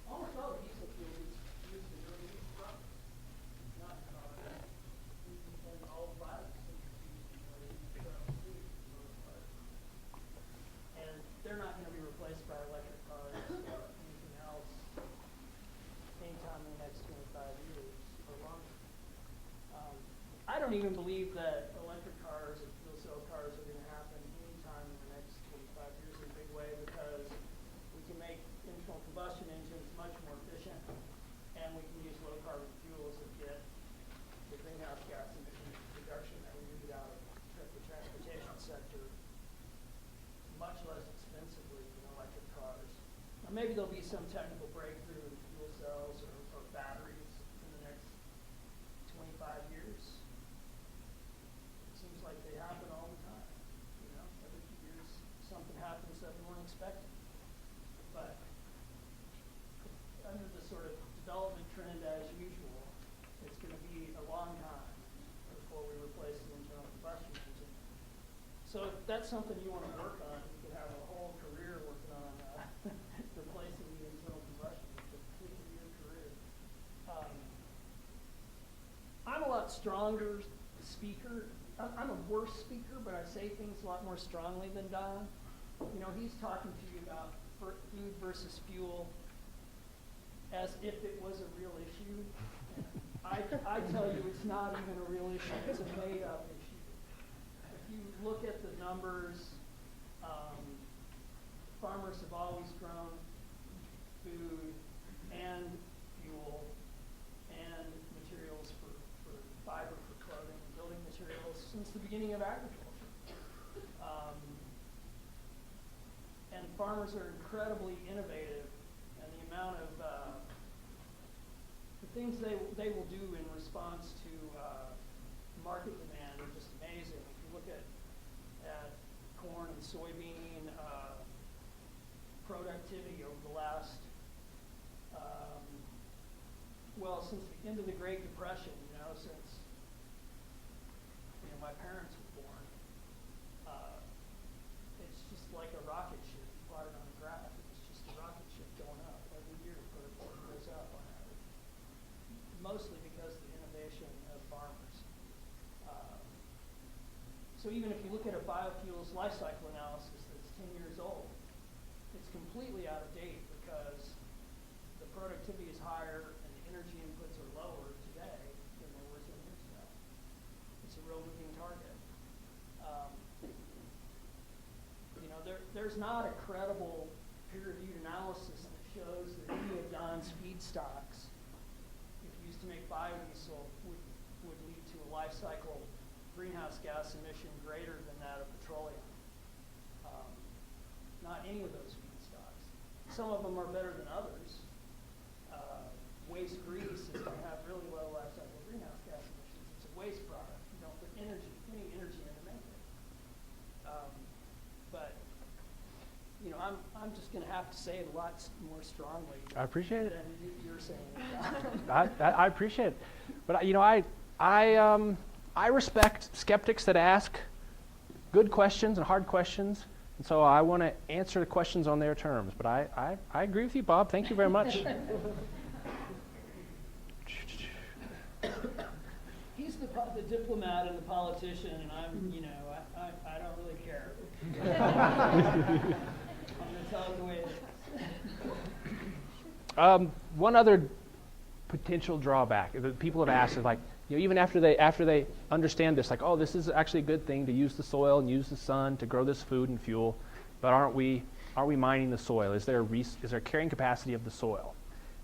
almost all the diesel fuel is used in early trucks, not and all the biodiesel is used in early trucks too, for the most part. And they're not going to be replaced by electric cars or anything else anytime in the next 25 years or longer. I don't even believe that electric cars or fuel cell cars are going to happen anytime in the next 25 years in a big way because we can make internal combustion engines much more efficient and we can use low carbon fuels that get the greenhouse gas emission reduction that we need out of the transportation sector much less expensively than electric cars. maybe there'll be some technical breakthrough in fuel cells or batteries in the next 25 years. It seems like they happen all the time. You know, every few years something happens that we weren't expecting. But under the sort of development trend as usual, it's going to be a long time before we replace the internal combustion engine. So if that's something you want to work on, you could have a whole career working on replacing the internal combustion engine, completely your career. I'm a lot stronger speaker. I'm a worse speaker, but I say things a lot more strongly than Don. You know, he's talking to you about food versus fuel as if it was a real issue. I tell you it's not even a real issue. It's a made-up issue. If you look at the numbers, farmers have always grown food and fuel and materials for fiber for clothing and building materials since the beginning of agriculture. And farmers are incredibly innovative, and the amount of the things they will do in response to market demand are just amazing. If you look at corn and soybean productivity over the last, since the end of the Great Depression, you know, since my parents were born, it's just like a rocket ship. You plot it on a graph, it's just a rocket ship going up every year. Productivity goes up on average, mostly because of the innovation of farmers. So even if you look at a biofuels life cycle analysis that's 10 years old, it's completely out of date because the productivity is higher and the energy inputs are lower today than they were 10 years ago. It's a real moving target. There's not a credible peer-reviewed analysis that shows that any of Don's feedstocks, if used to make biodiesel, would lead to a life cycle greenhouse gas emission greater than that of petroleum. Not any of those feedstocks. Some of them are better than others. Waste grease is going to have really low life cycle greenhouse gas emissions. It's a waste product. You don't put any energy in to make it. But I'm just going to have to say it a lot more strongly. I appreciate it. Than you're saying it. I appreciate it, but I respect skeptics that ask good questions and hard questions, and so I want to answer the questions on their terms. But I agree with you, Bob. Thank you very much. He's the diplomat and the politician, and I don't really care. I'm going to tell it the way it is. One other potential drawback that people have asked is like, even after they understand this, like, oh, this is actually a good thing to use the soil and use the sun to grow this food and fuel, but aren't we mining the soil? Is there carrying capacity of the soil?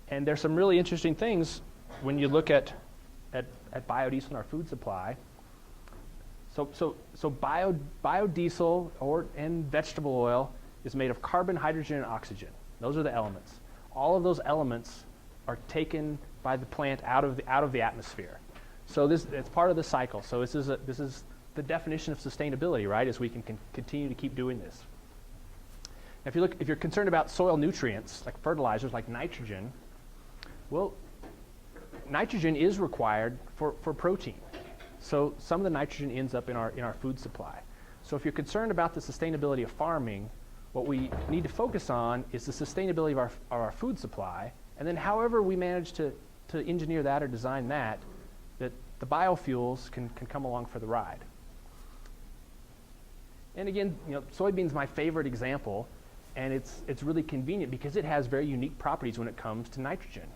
And there's some really interesting things when you look at biodiesel in our food supply. So biodiesel and vegetable oil is made of carbon, hydrogen, and oxygen. Those are the elements. All of those elements are taken by the plant out of the atmosphere. So it's part of the cycle. So this is the definition of sustainability, right? Is we can continue to keep doing this. Now, if you're concerned about soil nutrients like fertilizers, like nitrogen, well, nitrogen is required for protein. So some of the nitrogen ends up in our food supply. So if you're concerned about the sustainability of farming, what we need to focus on is the sustainability of our food supply, and then however we manage to engineer that or design that the biofuels can come along for the ride. And again, soybean's my favorite example, and it's really convenient because it has very unique properties when it comes to nitrogen.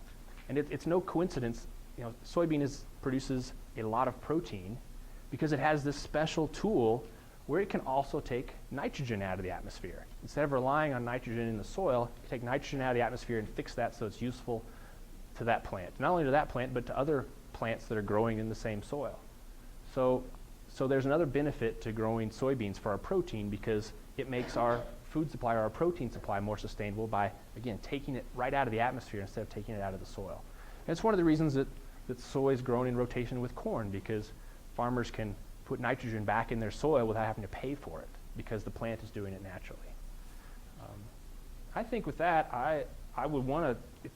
And it's no coincidence, soybean produces a lot of protein because it has this special tool where it can also take nitrogen out of the atmosphere. Instead of relying on nitrogen in the soil, you take nitrogen out of the atmosphere and fix that so it's useful to that plant. Not only to that plant, but to other plants that are growing in the same soil. So there's another benefit to growing soybeans for our protein because it makes our food supply or our protein supply more sustainable by, again, taking it right out of the atmosphere instead of taking it out of the soil. And it's one of the reasons that soy is grown in rotation with corn, because farmers can put nitrogen back in their soil without having to pay for it because the plant is doing it naturally. I think with that, I would want to,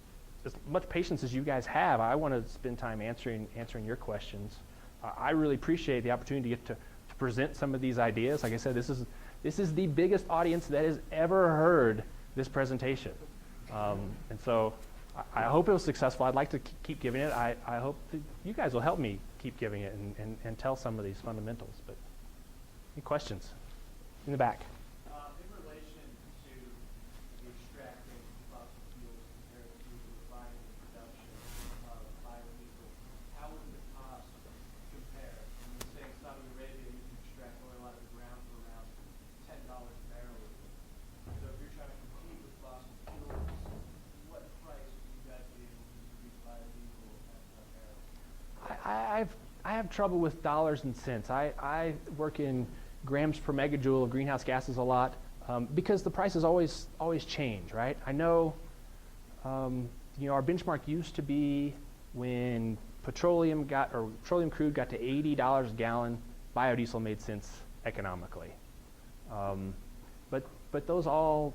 as much patience as you guys have, I want to spend time answering your questions. I really appreciate the opportunity to get to present some of these ideas. Like I said, this is the biggest audience that has ever heard this presentation. And so I hope it was successful. I'd like to keep giving it. I hope that you guys will help me keep giving it and tell some of these fundamentals. But any questions? In the back. In relation to extracting fossil fuels compared to refining and production of biodiesel, how would the cost compare? And you're saying Saudi Arabia, you can extract oil out of the ground for around $10 a barrel. So if you're trying to compete with fossil fuels, what price would you guys be able to produce biodiesel at a barrel? I have trouble with dollars and cents. I work in grams per megajoule of greenhouse gases a lot because the prices always change, right? I know, our benchmark used to be when petroleum crude got to $80 a gallon, biodiesel made sense economically. But those all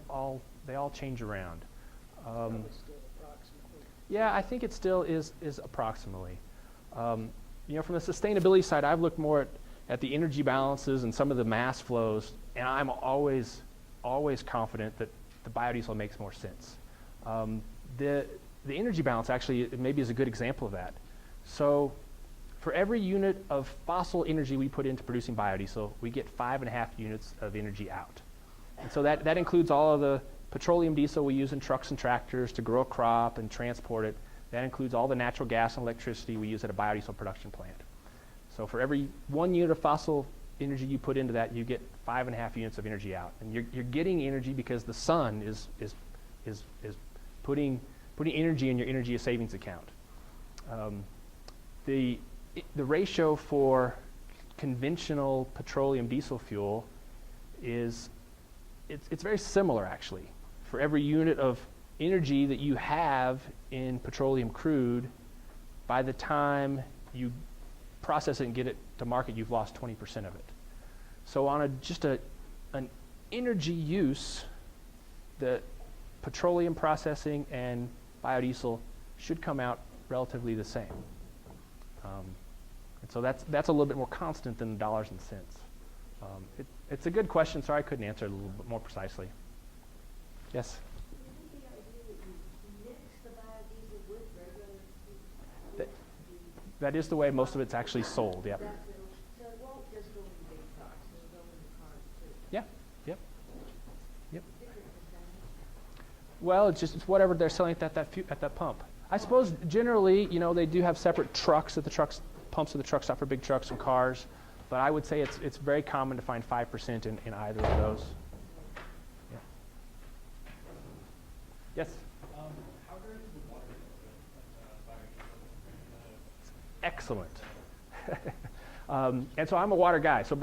change around. Probably still approximately. Yeah, I think it still is approximately. From the sustainability side, I've looked more at the energy balances and some of the mass flows, and I'm always confident that the biodiesel makes more sense. The energy balance actually maybe is a good example of that. So for every unit of fossil energy we put into producing biodiesel, we get 5.5 units of energy out. And so that includes all of the petroleum diesel we use in trucks and tractors to grow a crop and transport it. That includes all the natural gas and electricity we use at a biodiesel production plant. So for every 1 unit of fossil energy you put into that, you get 5.5 units of energy out. And you're getting energy because the sun is putting energy in your energy savings account. The ratio for conventional petroleum diesel fuel is it's very similar actually. For every unit of energy that you have in petroleum crude, by the time you process it and get it to market, you've lost 20% of it. So on an energy use, the petroleum processing and biodiesel should come out relatively the same. And so that's a little bit more constant than the dollars and cents. It's a good question. Sorry I couldn't answer it a little bit more precisely. Yes? Isn't the idea that you mix the biodiesel with regular diesel? That is the way most of it's actually sold, yep. So it won't just go in big trucks, it'll go in the cars too. Yeah, yep. Different percentage. Well, it's whatever they're selling at that pump. I suppose generally, they do have separate trucks at the pumps of the truck stop for big trucks and cars, but I would say it's very common to find 5% in either of those. Yeah. Yes? How good is the water Excellent. And so I'm a water guy. So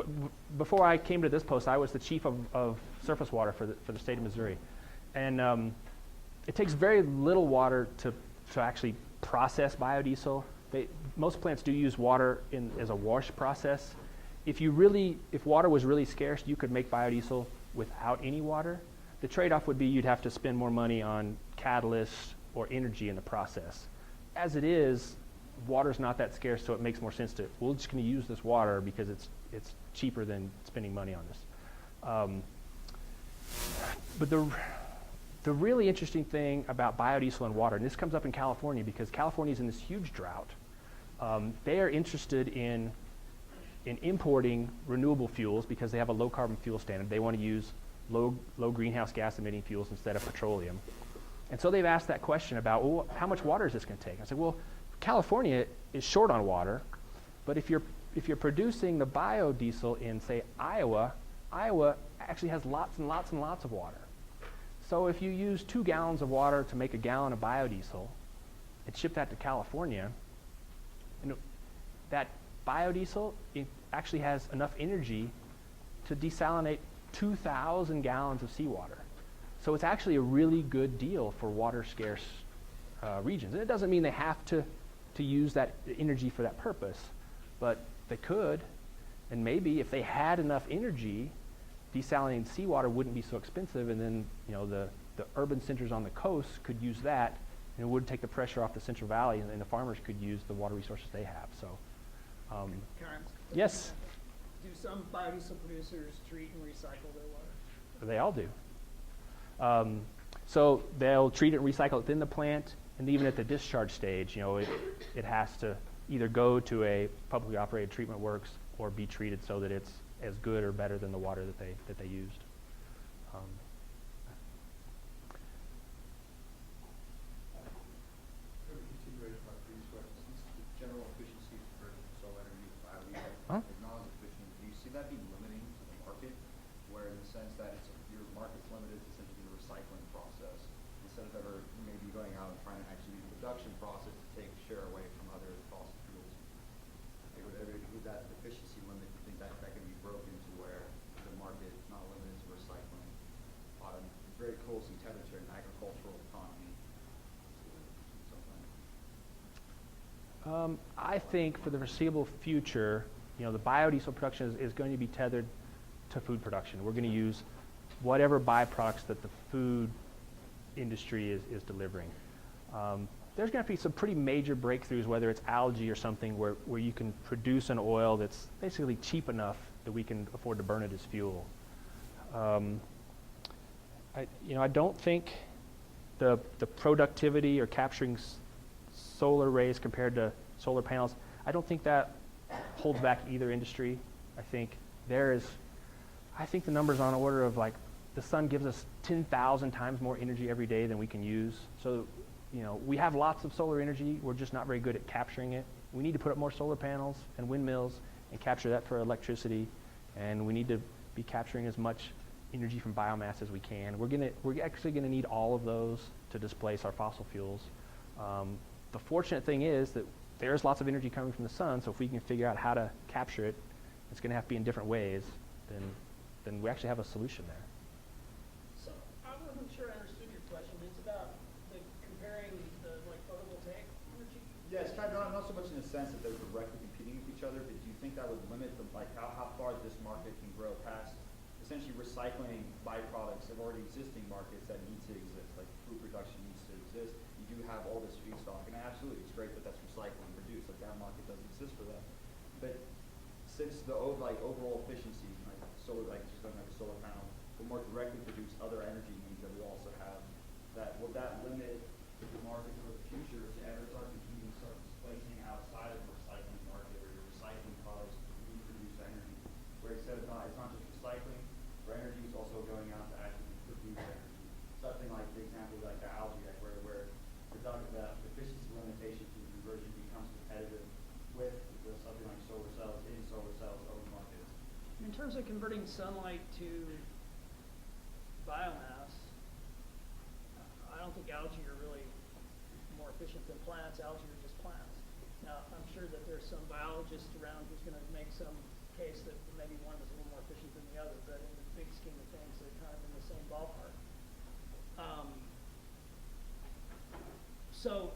before I came to this post, I was the chief of surface water for the state of Missouri. And it takes very little water to actually process biodiesel. Most plants do use water as a wash process. If water was really scarce, you could make biodiesel without any water. The trade-off would be you'd have to spend more money on catalysts or energy in the process. As it is, water's not that scarce, so it makes more sense we're just going to use this water because it's cheaper than spending money on this. But the really interesting thing about biodiesel and water, and this comes up in California because California's in this huge drought. They are interested in importing renewable fuels because they have a low carbon fuel standard. They want to use low greenhouse gas emitting fuels instead of petroleum. And so they've asked that question about, well, how much water is this going to take? I said, well, California is short on water, but if you're producing the biodiesel in, say, Iowa actually has lots and lots and lots of water. So if you use 2 gallons of water to make a gallon of biodiesel and ship that to California, that biodiesel actually has enough energy to desalinate 2,000 gallons of seawater. So it's actually a really good deal for water scarce regions. And it doesn't mean they have to use that energy for that purpose, but they could. And maybe if they had enough energy, desalinating seawater wouldn't be so expensive, and then the urban centers on the coast could use that, and it would take the pressure off the Central Valley, and the farmers could use the water resources they have. So, yes, Do some biodiesel producers treat and recycle their water? they all do. So they'll treat it and recycle it within the plant, and even at the discharge stage, it has to either go to a publicly operated treatment works or be treated so that it's as good or better than the water that they used. Continuation of my previous question, since the general efficiency for solar energy with biodiesel Huh? is not as efficient, do you see that being limiting to the market, where in the sense that your market's limited to essentially the recycling process, instead of ever maybe going out and trying to actually do the production process to take share away from other fossil fuels? Like, would that efficiency limit, you think that can be broken to where the market is not limited to recycling? It's very closely tethered to an agricultural economy. I think for the foreseeable future, the biodiesel production is going to be tethered to food production. We're going to use whatever byproducts that the food industry is delivering. There's going to be some pretty major breakthroughs, whether it's algae or something, where you can produce an oil that's basically cheap enough that we can afford to burn it as fuel. I don't think the productivity or capturing solar rays compared to solar panels, I don't think that holds back either industry. I think the number's on the order of like the sun gives us 10,000 times more energy every day than we can use. So, we have lots of solar energy. We're just not very good at capturing it. We need to put up more solar panels and windmills and capture that for electricity. And we need to be capturing as much energy from biomass as we can. We're actually gonna need all of those to displace our fossil fuels. The fortunate thing is that there's lots of energy coming from the sun, so if we can figure out how to capture it, it's going to have to be in different ways, then we actually have a solution there. So I wasn't sure I understood your question. It's about comparing the photovoltaic energy? Yeah, it's kind of not so much in the sense that they're directly competing with each other, but do you think that would limit how far this market can grow past essentially recycling byproducts of already existing markets that need to exist, like food production needs to exist? You do have all this feedstock, and absolutely, it's great that that's recycled and produced. Like that market doesn't exist for that. But since the overall efficiency, like solar, just going like a solar panel, will more directly produce other energy needs that we also have, will that limit the market for the future to ever start displacing outside of the recycling market, where your recycling products reproduce energy, where instead of it's not just recycling for energy, it's also going out to actually produce energy. Something like the example like the algae, where the efficiency limitation to conversion becomes competitive with something like solar cells in solar cells own market. In terms of converting sunlight to biomass, I don't think algae are really more efficient than plants. Algae are just plants. Now, I'm sure that there's some biologist around who's going to make some case that maybe one is a little more efficient than the other, but in the big scheme of things, they're kind of in the same ballpark. So,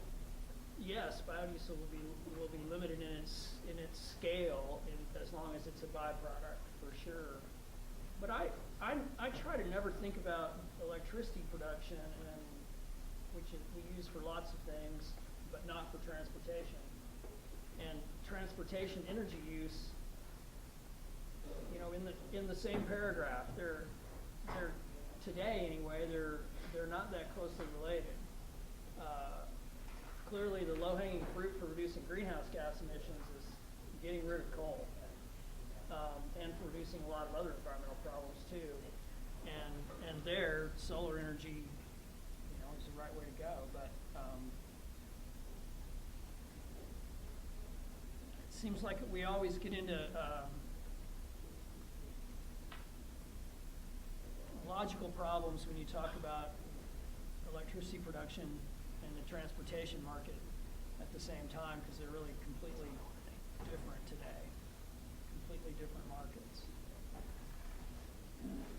yes, biodiesel will be limited in its scale as long as it's a byproduct, for sure. But I try to never think about electricity production, which we use for lots of things, but not for transportation. And transportation energy use, in the same paragraph, they're today anyway, they're not that closely related. Clearly, the low-hanging fruit for reducing greenhouse gas emissions is getting rid of coal, and for reducing a lot of other environmental problems too. And there, solar energy, is the right way to go. But it seems like we always get into logical problems when you talk about electricity production and the transportation market at the same time, because they're really completely different today, completely different markets.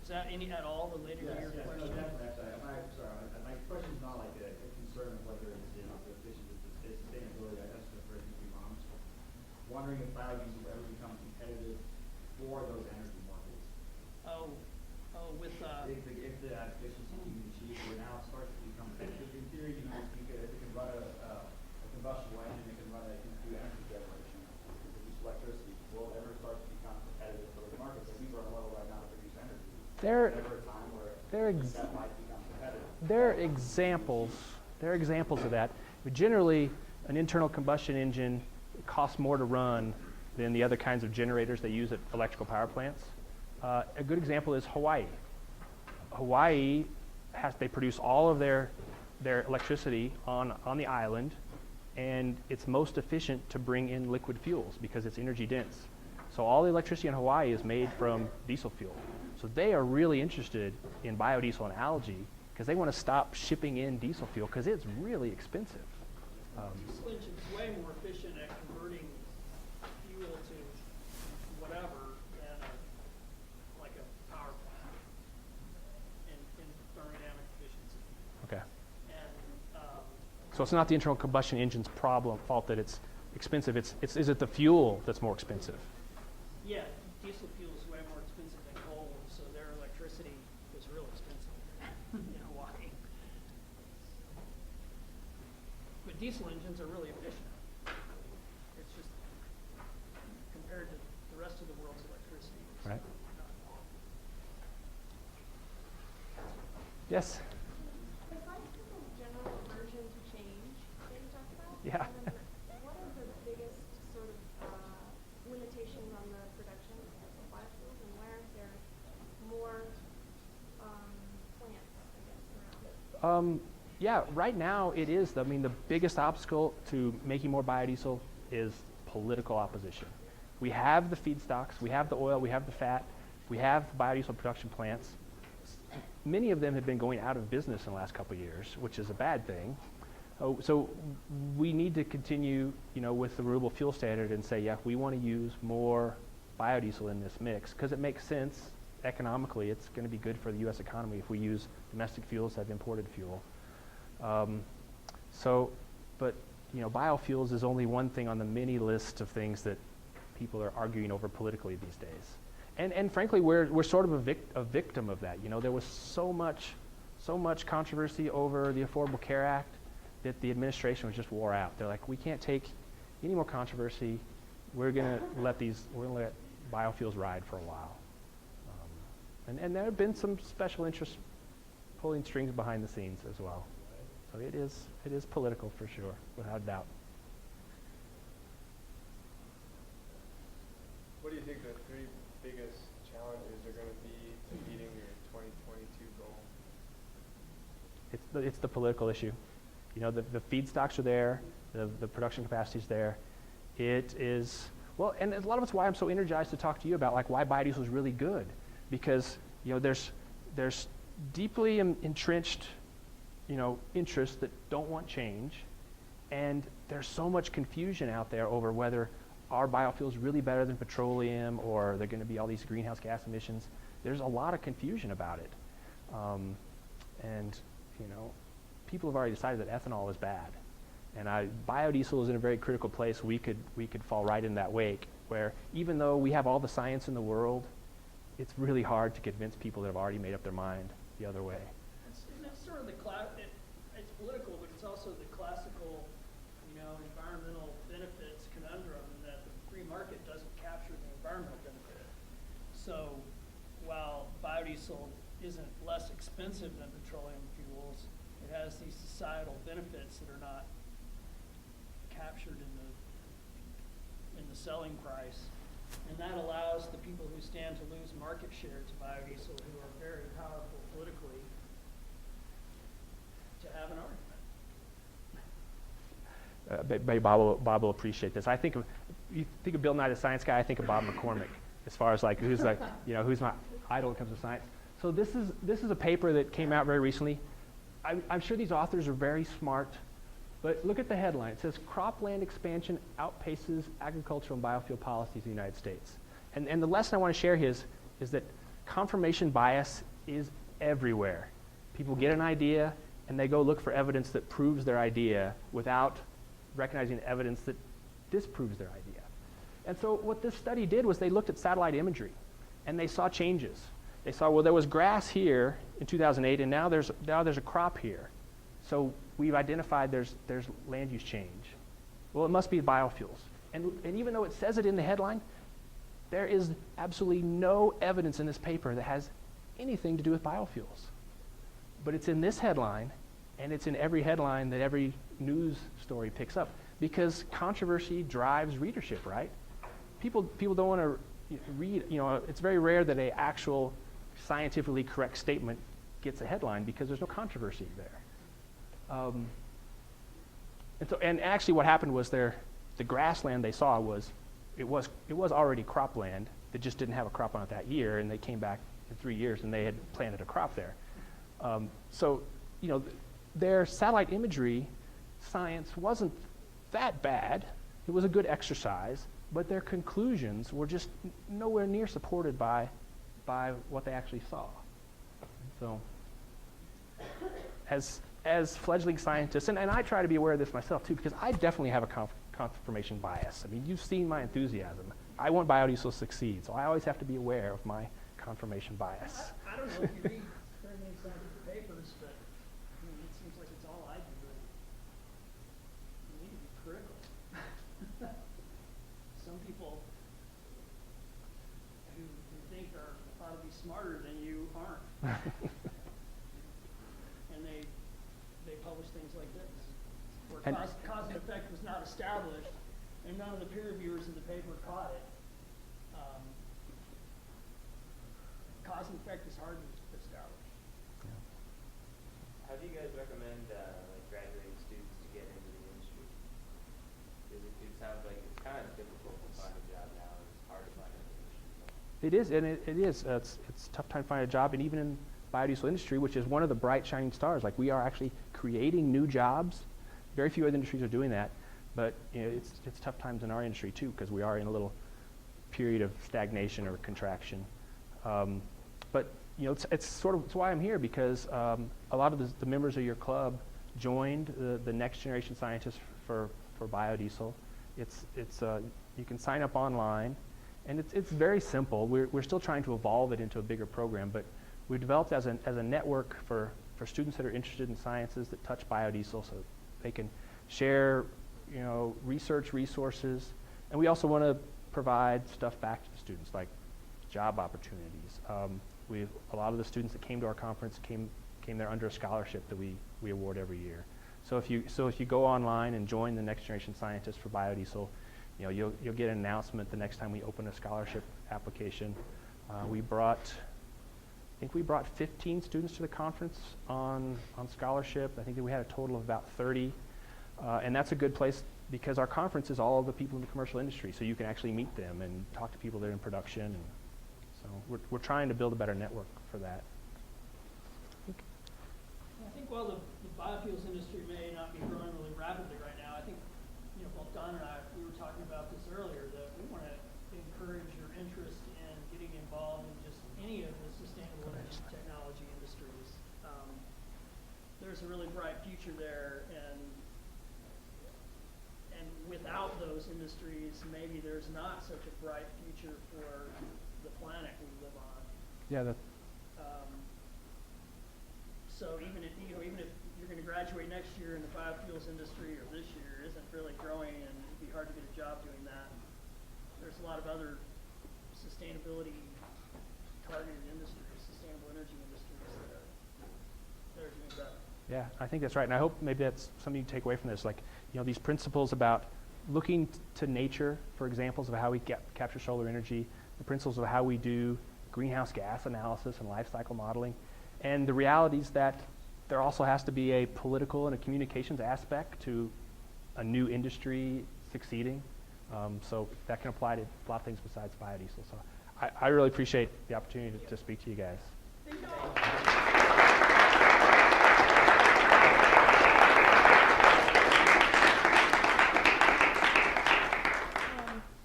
Does any at all related to your No, question? definitely. Actually, my question's not like a concern of whether it's efficient, it's sustainability. I guess the first few months. Wondering if biodiesel will ever become competitive for those energy markets. Oh, with If the efficiency can be achieved, where now it starts to become competitive. In theory, you know, if it can run a combustible engine, it can run it can do energy generation, produce electricity. Will it ever start to become competitive for those markets? I think we're at a level right now to produce energy. There, Ever a time where ex- that might become competitive? there are examples. There are examples of that. But generally, an internal combustion engine costs more to run than the other kinds of generators they use at electrical power plants. A good example is Hawaii. Hawaii they produce all of their electricity on the island, and it's most efficient to bring in liquid fuels because it's energy dense. So all the electricity in Hawaii is made from diesel fuel. So they are really interested in biodiesel and algae because they want to stop shipping in diesel fuel because it's really expensive. diesel engine's way more efficient at converting fuel to whatever than like a power plant in thermodynamic efficiency. Okay. And So it's not the internal combustion engine's fault that it's expensive. Is it the fuel that's more expensive? yeah, diesel fuel is way more expensive than coal, so their electricity is real expensive in Hawaii. But diesel engines are really efficient. It's just compared to the rest of the world's electricity. It's Right. not. Yes. Besides the general aversion to change that you talked about, Yeah. what are the biggest sort of limitations on the production of biofuels, and why aren't there more plants, I guess, around? Yeah, right now it is. I mean, the biggest obstacle to making more biodiesel is political opposition. We have the feedstocks, we have the oil, we have the fat, we have biodiesel production plants. Many of them have been going out of business in the last couple of years, which is a bad thing. So we need to continue, with the renewable fuel standard and say, yeah, we want to use more biodiesel in this mix because it makes sense economically. It's going to be good for the U.S. economy if we use domestic fuels that have imported fuel. But biofuels is only one thing on the many list of things that people are arguing over politically these days. And frankly, we're sort of a victim of that. There was so much controversy over the Affordable Care Act that the administration was just wore out. They're like, we can't take any more controversy. We're gonna let biofuels ride for a while. And there have been some special interests pulling strings behind the scenes as well. So it is political for sure, without a doubt. What do you think the three biggest challenges are going to be to meeting your 2022 goal? It's the political issue. The feedstocks are there, the production capacity is there. It is, well, and a lot of it's why I'm so energized to talk to you about why biodiesel is really good, because there's deeply entrenched interests that don't want change, and there's so much confusion out there over whether are biofuels really better than petroleum, or they're going to be all these greenhouse gas emissions. There's a lot of confusion about it, and people have already decided that ethanol is bad, and biodiesel is in a very critical place. We could fall right in that wake, where even though we have all the science in the world, it's really hard to convince people that have already made up their mind the other way. It's sort of it's political, but it's also the classical, environmental benefits conundrum that the free market doesn't capture the environmental benefit. So while biodiesel isn't less expensive than petroleum fuels, it has these societal benefits that are not captured in the selling price. And that allows the people who stand to lose market share to biodiesel, who are very powerful politically, to have an argument. Bob will appreciate this. You think of Bill Nye the Science Guy, I think of Bob McCormick, as far as who's my idol when it comes to science. So this is a paper that came out very recently. I'm sure these authors are very smart, but look at the headline. It says, cropland expansion outpaces agricultural and biofuel policies in the United States. And the lesson I want to share is that confirmation bias is everywhere. People get an idea and they go look for evidence that proves their idea without recognizing evidence that disproves their idea. And so what this study did was they looked at satellite imagery and they saw changes. They saw, well, there was grass here in 2008 and now there's a crop here. So we've identified there's land use change. Well, it must be biofuels. And even though it says it in the headline, there is absolutely no evidence in this paper that has anything to do with biofuels. But it's in this headline, and it's in every headline that every news story picks up, because controversy drives readership, right? People don't want to read, it's very rare that an actual scientifically correct statement gets a headline because there's no controversy there. And actually what happened was the grassland they saw was already cropland that just didn't have a crop on it that year, and they came back in 3 years and they had planted a crop there. Their satellite imagery science wasn't that bad. It was a good exercise, but their conclusions were just nowhere near supported by what they actually saw. So, as fledgling scientists, and I try to be aware of this myself too, because I definitely have a confirmation bias. I mean, you've seen my enthusiasm. I want biodiesel to succeed, so I always have to be aware of my confirmation bias. I don't know if you read very many scientific papers, but it seems like it's all I do. You need to be critical. Some people who think are thought to be smarter than you aren't. And they publish things like this, where cause and effect was not established, and none of the peer reviewers in the paper caught it. Cause and effect is hard to establish. How do you guys recommend graduating students to get into the industry? Because it sounds like it's kind of difficult to find a job now. It's hard to find an industry. It is, and it is. It's a tough time to find a job, and even in biodiesel industry, which is one of the bright shining stars. Like, we are actually creating new jobs. Very few other industries are doing that, but it's tough times in our industry too, because we are in a little period of stagnation or contraction. But it's why I'm here, because a lot of the members of your club joined the next generation scientists for biodiesel. You can sign up online, and it's very simple. We're still trying to evolve it into a bigger program, but we've developed as a network for students that are interested in sciences that touch biodiesel, so they can share research resources, and we also want to provide stuff back to the students, like job opportunities. A lot of the students that came to our conference came there under a scholarship that we award every year. So if you go online and join the Next Generation Scientists for Biodiesel, you'll get an announcement the next time we open a scholarship application. I think we brought 15 students to the conference on scholarship. I think that we had a total of about 30, and that's a good place because our conference is all of the people in the commercial industry, so you can actually meet them and talk to people that are in production. And so we're trying to build a better network for that. I think while the biofuels industry may not be growing really rapidly right now, I think both Don and I, we were talking about this earlier, that we want to encourage your interest in getting involved in just any of the sustainable energy technology industries. There's a really bright future there, and without those industries, maybe there's not such a bright future for the planet we live on. Yeah. So even if you're going to graduate next year in the biofuels industry, or this year isn't really growing, and it'd be hard to get a job doing that, there's a lot of other sustainability targeted industries, sustainable energy industries that are doing better. Yeah, I think that's right, and I hope maybe that's something you take away from this. Like, these principles about looking to nature for examples of how we capture solar energy, the principles of how we do greenhouse gas analysis and life cycle modeling, and the realities that there also has to be a political and a communications aspect to a new industry succeeding. So that can apply to a lot of things besides biodiesel. So I really appreciate the opportunity to speak to you guys. Thank you.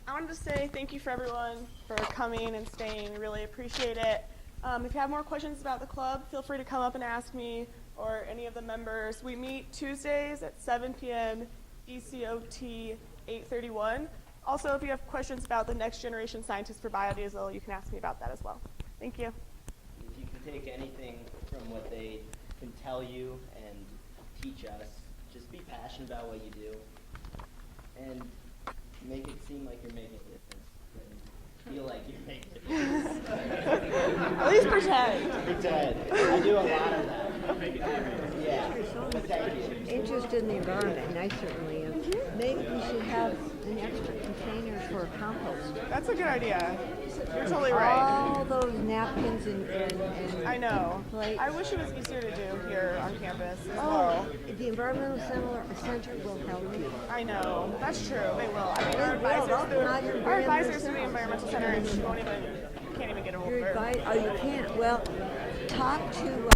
I wanted to say thank you for everyone for coming and staying. We really appreciate it. If you have more questions about the club, feel free to come up and ask me or any of the members. We meet Tuesdays at 7 p.m. ECOT 831. Also, if you have questions about the next generation scientists for biodiesel, you can ask me about that as well. Thank you. If you can take anything from what they can tell you and teach us, just be passionate about what you do and make it seem like you're making a difference. And feel like you're making a difference. At least pretend. Pretend. I do a lot of that. Yeah. Thank you. Interested in the environment, and I certainly am. Maybe we should have an extra container for compost. That's a good idea. You're totally right. All those napkins and I know. plates. I wish it was easier to do here on campus as Oh, well. the environmental center will help you. I know. That's true. They will. I mean, our They will. advisors, They'll not even our bring advisors their through the environmental center, and she can't even get a hold of Your her. advice, oh, you can't. Well, talk to